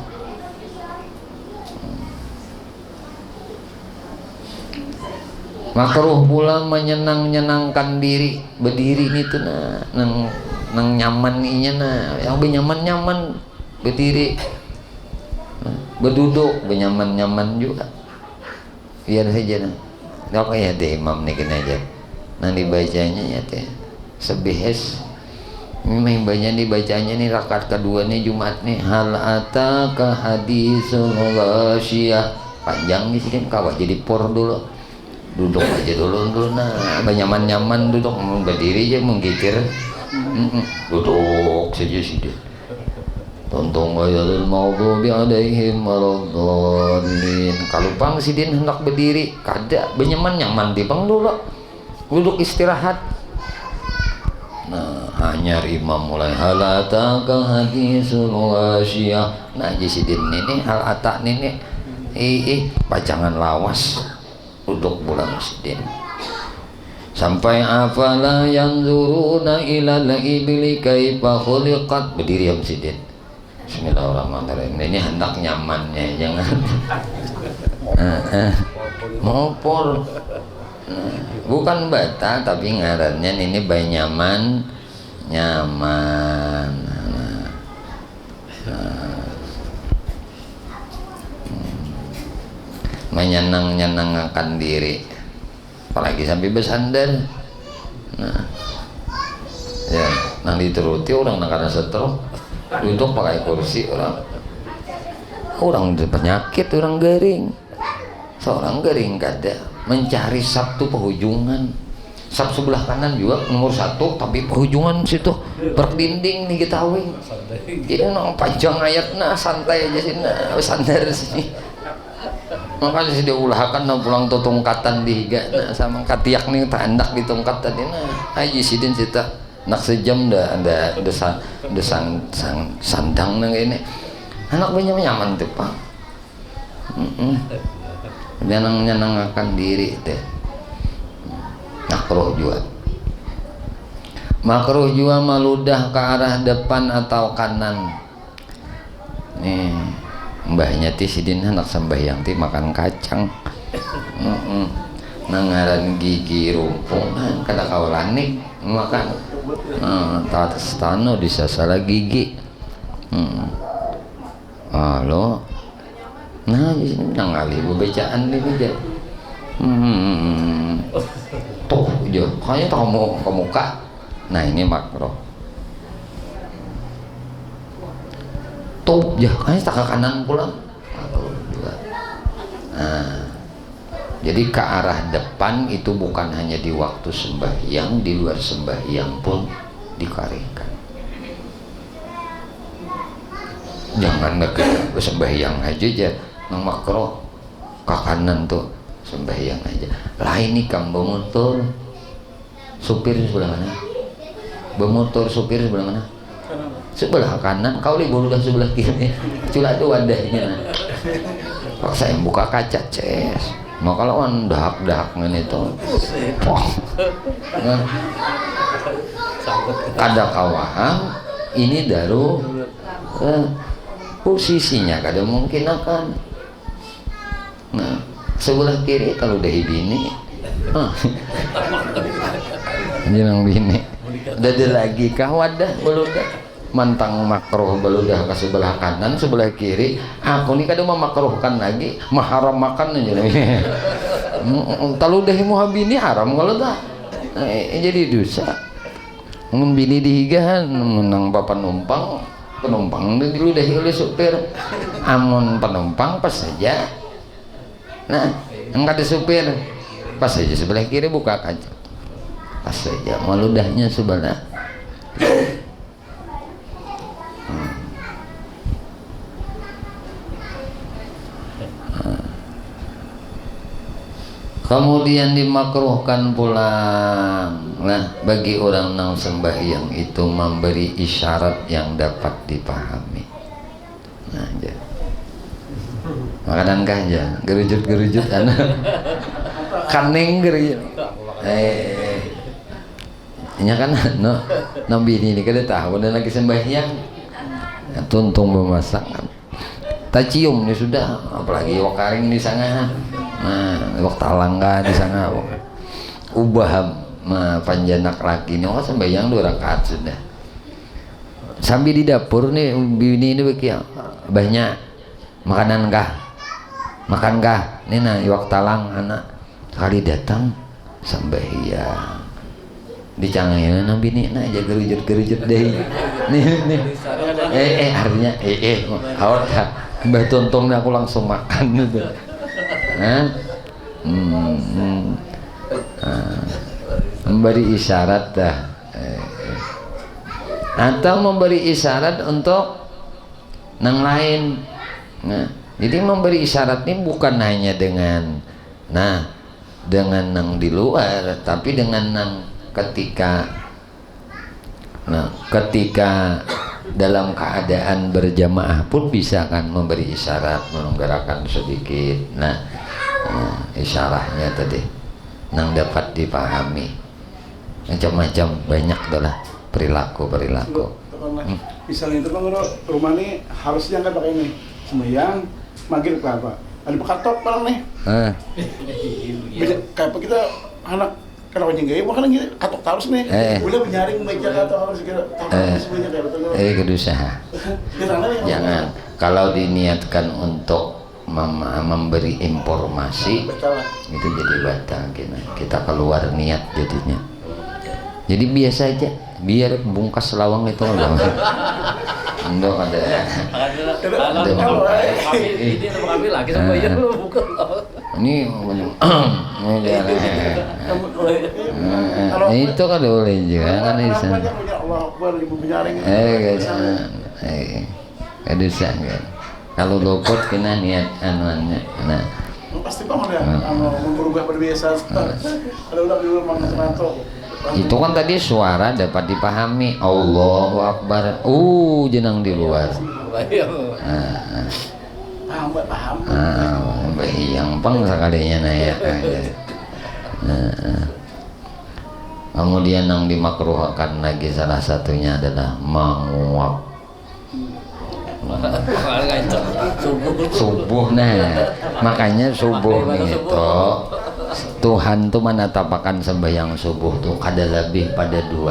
Makruh pula menyenangkan diri berdiri ini tuh nang nyaman inya nah yang benyaman berdiri berduduk benyaman juga biar saja nah dok ya deh imam nih kena aja nah dibacanya ya teh sebihes ini banyak dibacanya nih rakaat kedua nih Jumat nih hal ataka hadisul ghasyiyah panjang nih sih kawat jadi por dulu duduk aja dulu nah nyaman duduk berdiri aja menggigir duduk saja sih dia tonton ghairil maghdubi alaihim waladdallin kalau pang sidin hendak berdiri kada nyaman di pang dulu duduk istirahat. Nah hanya imam mulai halata ka hadisul ghasyiyah nah ji sidin ini hal atak ini pacangan lawas duduk bulan sidin sampai afala yanzuruna ilal ibli kaifa khuliqat berdiri am sidin. Bismillahirrahmanirrahim. Ini hendak nyamannya jangan mopor bukan bata tapi ngarannya ini bayi nyaman menyenangkan diri apalagi sampai bersandar nah ya nang dituruti orang nak karena stroke duduk pakai kursi orang penyakit orang garing seorang garing kada mencari Sabtu penghujungan sab sebelah kanan juga nomor 1 tapi penghujungan situ berdinding nih kita wing jadi nang panjang ayatnya santai aja sini sandar sini makanya sih diulahkan nang pulang tongkatan dihiga nah sama katiak nih tak andak di tongkat tadi nah aja sidin sita nak sejam dah sandang nang ini anak banyak nyaman tuh pak nyenangkan diri teh makruh juga meludah ke arah depan atau kanan nih mbahnya ti sidin anak sembahyang ti makan kacang nangaran gigi rumpung kada kaulanik makan tatas tano disasala gigi halo nah di sini nangali bacaan ini aja tuh aja kayaknya kamu ke muka nah ini makruh tutup ya kan tak ke kanan pulang. Nah, jadi ke arah depan itu bukan hanya di waktu sembahyang, di luar sembahyang pun dikarekan. Jangan ke sembahyang aja nang makro ke kanan tuh sembahyang aja. Lain nih kang bemotor supir sebelah mana? Bemotor supir sebelah mana? Sebelah kanan. Kau libur udah sebelah kiri. Cula tuh wadahnya. Pak saya buka kaca ces. Mau kalau on dahak itu. Wah. Nah. Ada kawahan ini daru posisinya kada mungkin akan. Nah, sebelah kiri kalau udah bini. Jenang bini. Dada lagi kah wadah beludah. Mantang makruh beludah ke sebelah kanan sebelah kiri aku nih kadang memakruhkan lagi maharam makan aja talu deh mau bini haram kalau tak jadi dosa mun bini dihigahan menang penumpang diludahi oleh supir amun penumpang pas saja nah angkat supir pas saja sebelah kiri buka kaca pas saja meludahnya sebelah kemudian dimakruhkan pula bagi orang nang sembahyang itu memberi isyarat yang dapat dipahami. Nah, aja. Makanan kah aja, gerujut anak. Kaning gerujut. Nya kan nabi ini kada tahu dan lagi sembahyang. Ya, tuntung memasak. Tak cium ini sudah, apalagi wakaring di sana. Nah, waktu alangga di sana ubah panjanak laki ini sembahyang 2 rakaat sudah. Sambil di dapur nih bini ini begitu banyak makan kah ini nah waktu talang anak kali datang sembahyang dicangin nabi nih nah aja gerujut deh nih artinya awak mbah tontong aku langsung makan gitu. Memberi isyarat dah atau memberi isyarat untuk nang lain. Nah, jadi memberi isyarat ini bukan hanya dengan nang di luar, tapi dengan nang ketika dalam keadaan berjamaah pun bisa kan memberi isyarat, menggerakkan sedikit. Isyarahnya tadi nang dapat dipahami macam-macam banyak adalah perilaku. Misalnya itu kan rumah ini harusnya kan pakai ini sembahyang maghrib apa? Ada pekatok barang nih. Kayak apa kita anak kalau jenggay makan lagi katok terus nih. Boleh menyaring meja atau harus kira semuanya kayak betul. Kedusaha. Jangan. Kalau diniatkan untuk memberi informasi itu jadi batal kita keluar niat jadinya. Jadi biasa aja biar bungkas lawang itu loh. Ando ada ini itu kan boleh juga kan bisa bisa kan kalau lopot kena niat anuannya pasti bangun ya berubah berbiasa kalau udah di rumah itu kan tadi suara dapat dipahami Allahu Akbar jenang di luar paham yang pang sekalinya ya kemudian yang dimakruhkan lagi salah satunya adalah menguap subuh makanya subuh nih toh Tuhan tuh menetapkan sembahyang subuh tuh kada lebih pada 2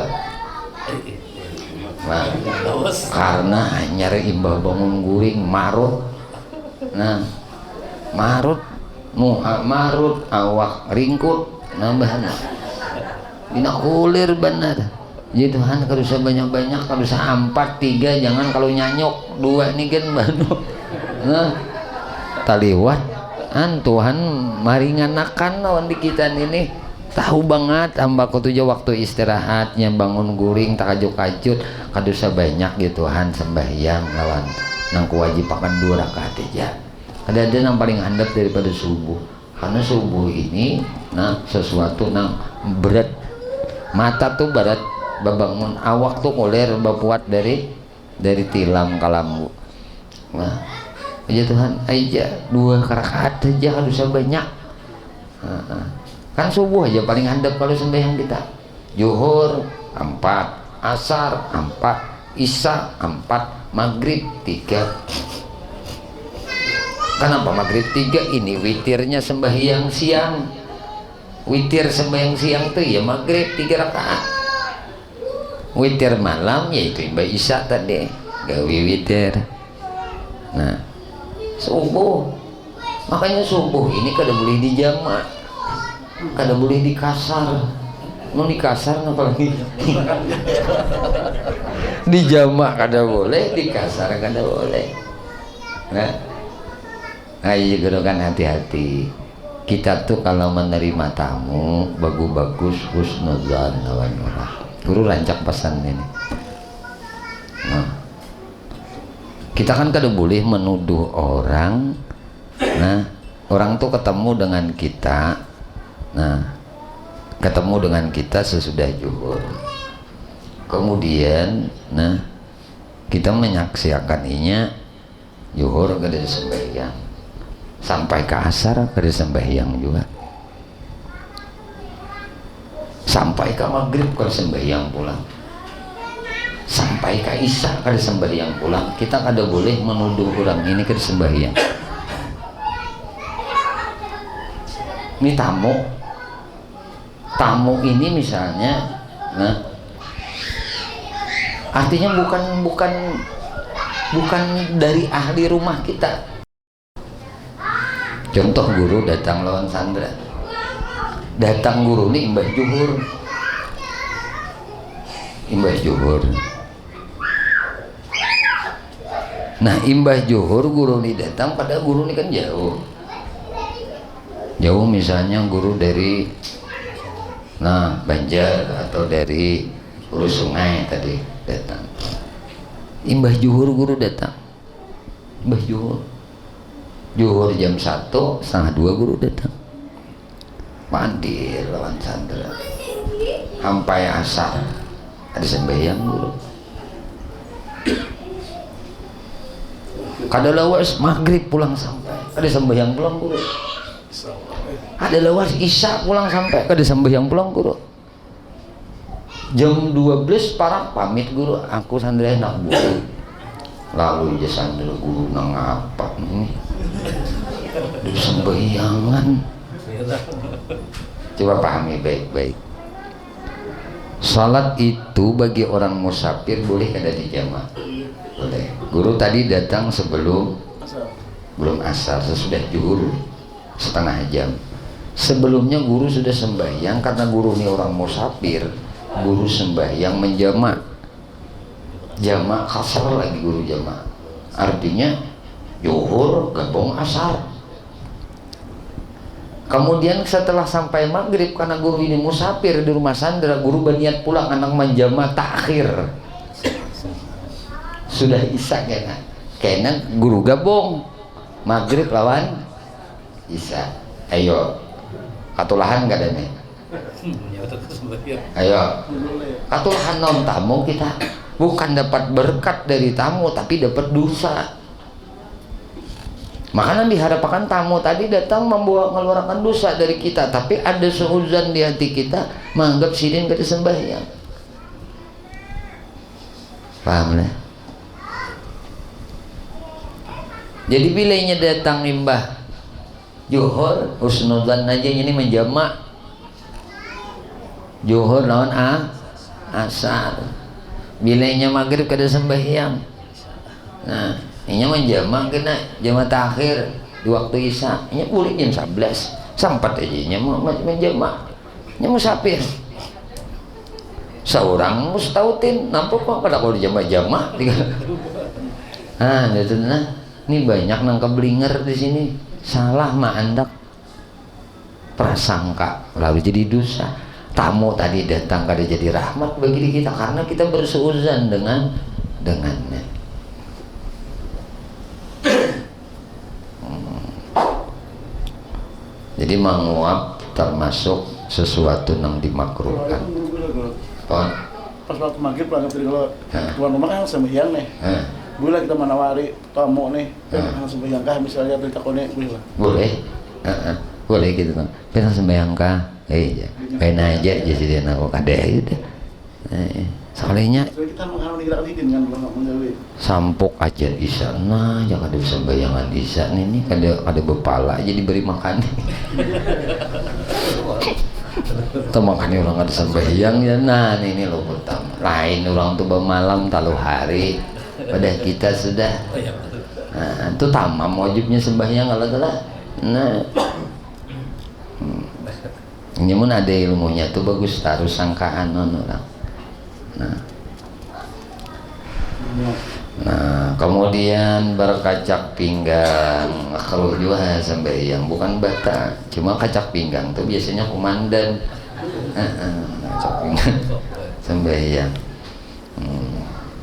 karena nyari imbah bangun guring marut marut awak ringkut nambah dina kulir bener Ya Tuhan, kalau usah banyak-banyak, kalau usah 4, 3, jangan kalau nyanyok 2 nih kan baru. Nah, taliwat Tuhan maringanakan lawan di kita ini tahu banget hamba kutuja waktu istirahatnya bangun guring tak kajuk-kacut kadusa banyak gitu Han sembahyang lawan nang kewajiban 2 rakaat aja. Ada yang paling handap daripada subuh, karena subuh ini nah sesuatu nang berat, mata tuh berat babangun, awak tuh koler bapuat dari tilam kalambu. Nah aja Tuhan aja 2 rakaat aja harus banyak. Kan subuh aja paling handap kalau sembahyang kita. Zuhur 4, asar 4, isya 4, maghrib 3. Kenapa maghrib 3? Ini witirnya sembahyang siang. Witir sembahyang siang tuh ya maghrib 3 rakaat. Witir malam yaitu imbah isya tadi gawe witir. Nah subuh, makanya subuh ini kada boleh dijamak, kada boleh dikasar. Mau dikasar apalagi dijamak kada boleh, dikasar kada boleh. Nah ayo gitu kan, hati-hati kita tuh kalau menerima tamu bagus-bagus husnuzan lawan orang. Guru rancak pesan ini. Nah kita kan kada boleh menuduh orang. Nah orang tuh ketemu dengan kita, nah ketemu dengan kita sesudah zuhur, kemudian nah kita menyaksikan inya zuhur kada sembahyang, sampai ke asar kada sembahyang juga, sampai ke maghrib kada sembahyang pulang, sampai ke isya kada sembahyang pulang. Kita kada boleh menuduh orang ini kada sembahyang. Ini tamu ini misalnya, nah artinya bukan dari ahli rumah kita. Contoh guru datang lawan sandra, datang guru nih imbah juhur. Nah imbah juhur guru nih datang, pada guru nih kan jauh misalnya guru dari Banjar atau dari hulu sungai tadi datang, imbah juhur guru datang, imbah juhur jam 1:30 guru datang, mandir lawan sandra sampai asar ada sembahyang guru. Kada lawas maghrib pulang sampai ada sembahyang pulang guru. Ada lawas isya pulang sampai kada sembahyang pulang guru. Jam 12 parang pamit guru, aku sandra nak guru. Lalu aja sandra guru nang apa nih? Sembahyangan. Coba pahami baik-baik. Salat itu bagi orang musafir boleh kada dijamak? Boleh. Guru tadi datang belum asar, sesudah zuhur setengah jam. Sebelumnya guru sudah sembahyang, karena guru ini orang musafir, guru sembahyang menjamak. Jamak kasar lagi guru jamak. Artinya zuhur gabung asar. Kemudian setelah sampai maghrib, karena guru ini musafir di rumah sandra, guru berniat pulang anak menjama takhir. Sudah isya kena guru gabung maghrib lawan isya. Ayo katulahan gak ada nih? Ayo katulahan non tamu kita bukan dapat berkat dari tamu, tapi dapat dosa. Makanya diharapkan tamu tadi datang mengeluarkan dosa dari kita, tapi ada sehuzan di hati kita menganggap sidin kada sembahyang. Paham lah? Jadi bilainya datang imbah juhur husnudzan aja ini menjamak juhur lawan asar, bilainya maghrib kada sembahyang. Nah ini menjamak kena jamaah takhir di waktu isya, ini boleh jam 11 sampai aja nya menjamak, nya musafir seorang mustautin nampak kok kada kalau jama-jama itu nah ini banyak nang keblinger di sini salah mah andak prasangka lalu jadi dosa. Tamu tadi datang kada jadi rahmat bagi kita karena kita berseuzan dengannya. Jadi menguap termasuk sesuatu yang dimakruhkan. Pas waktu maghrib lah kalau tuan rumah kan sembahyang nih. Boleh kita menawari tamu nih, yang sembahyang kah misalnya dari takone boleh lah. Boleh gitu kan. Pengen sembahyang kah? Iya. Pengen aja jadi aku kada itu. Soalnya kita menghargai kita kan dengan nggak menjauhi. Sampok aja isya. Nah, jangan ada sembayangan isya nih ada bepala jadi beri makan. Makannya orang ada sembahyang ya. Nah, ini lo pertama. Lain orang tuh malam talu hari. Pada kita sudah. Nah, itu tamam wajibnya sembahyang kalau telah. Nah. Ini pun ada ilmunya tuh bagus taruh sangkaan orang. Nah, kemudian berkacak pinggang, makruh juga sembahyang, bukan bata, cuma kacak pinggang tuh biasanya komandan, kacak pinggang sembahyang.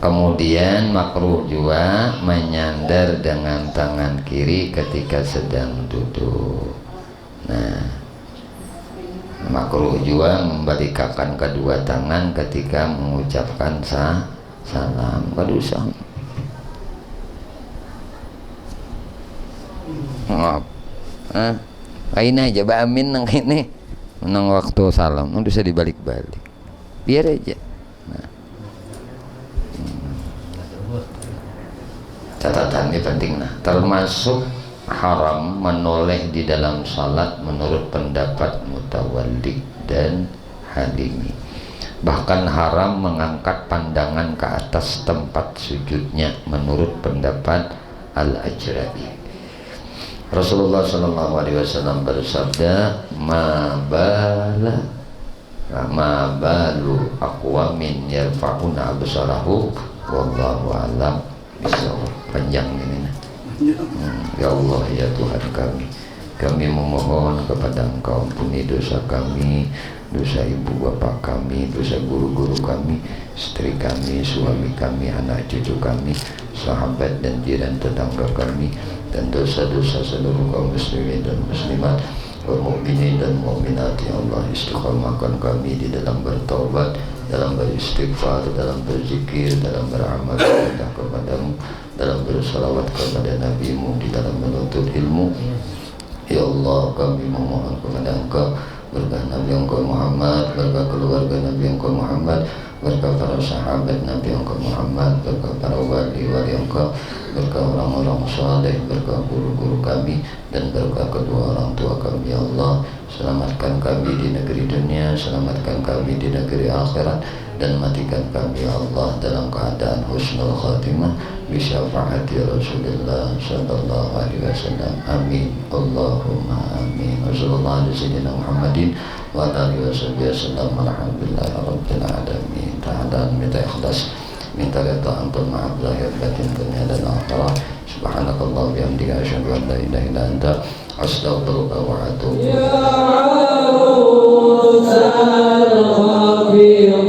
Kemudian makruh juga menyandar dengan tangan kiri ketika sedang duduk. Nah, makruh juga membalikkan kedua tangan ketika mengucapkan salam. Kadusa. Maaf. Kain aja ba amin nang ini. Nang waktu salam, nang bisa dibalik-balik. Biar aja. Nah. Catatan ini penting nah. Termasuk haram menoleh di dalam salat menurut pendapat Mutawalli dan Halimi. Bahkan haram mengangkat pandangan ke atas tempat sujudnya menurut pendapat Al-Ajra'i. Rasulullah SAW bersabda, ma balu aqwamin yarfa'una absarahu wallahu a'lam bishawab. Panjang ini. Ya Allah ya Tuhan kami memohon kepada Engkau ampuni dosa kami, dosa ibu bapak kami, dosa guru-guru kami, istri kami, suami kami, anak cucu kami, sahabat dan jiran tetangga kami, dan dosa-dosa seluruh kaum muslimin dan muslimat, mukminin dan mukminat. Ya Allah, istiqamahkan kami di dalam bertaubat, dalam beristighfar, dalam berzikir, dalam beramal ibadah kepadamu, dalam bersalawat kepada Nabi-Mu, di dalam menuntut ilmu. Ya Allah, kami memohon kepada Engkau berkah Nabi Engkau Muhammad, berkah keluarga Nabi Engkau Muhammad, berkah para sahabat Nabi Engkau Muhammad, berkah para wali-wali Engkau, berkah orang-orang saleh, berkah guru-guru kami, dan berkah kedua orang tua kami. Ya Allah, selamatkan kami di negeri dunia, selamatkan kami di negeri akhirat, dan matikan kami ya Allah dalam keadaan husnul khatimah bisyafaati Rasulullah sallallahu alaihi wasallam. Amin. Allahumma amin. Wassallallahu ala sayyidina Muhammadin wa ala alihi wasallam. Alhamdulillahi rabbil alamin. Ta'ala minta ikhlas, minta ridha antum maaf zahir batin dunia dan akhirat. Subhanakallah bihamdika asyhadu an la ilaha illa anta astaghfiruka wa atubu ilaik. Ya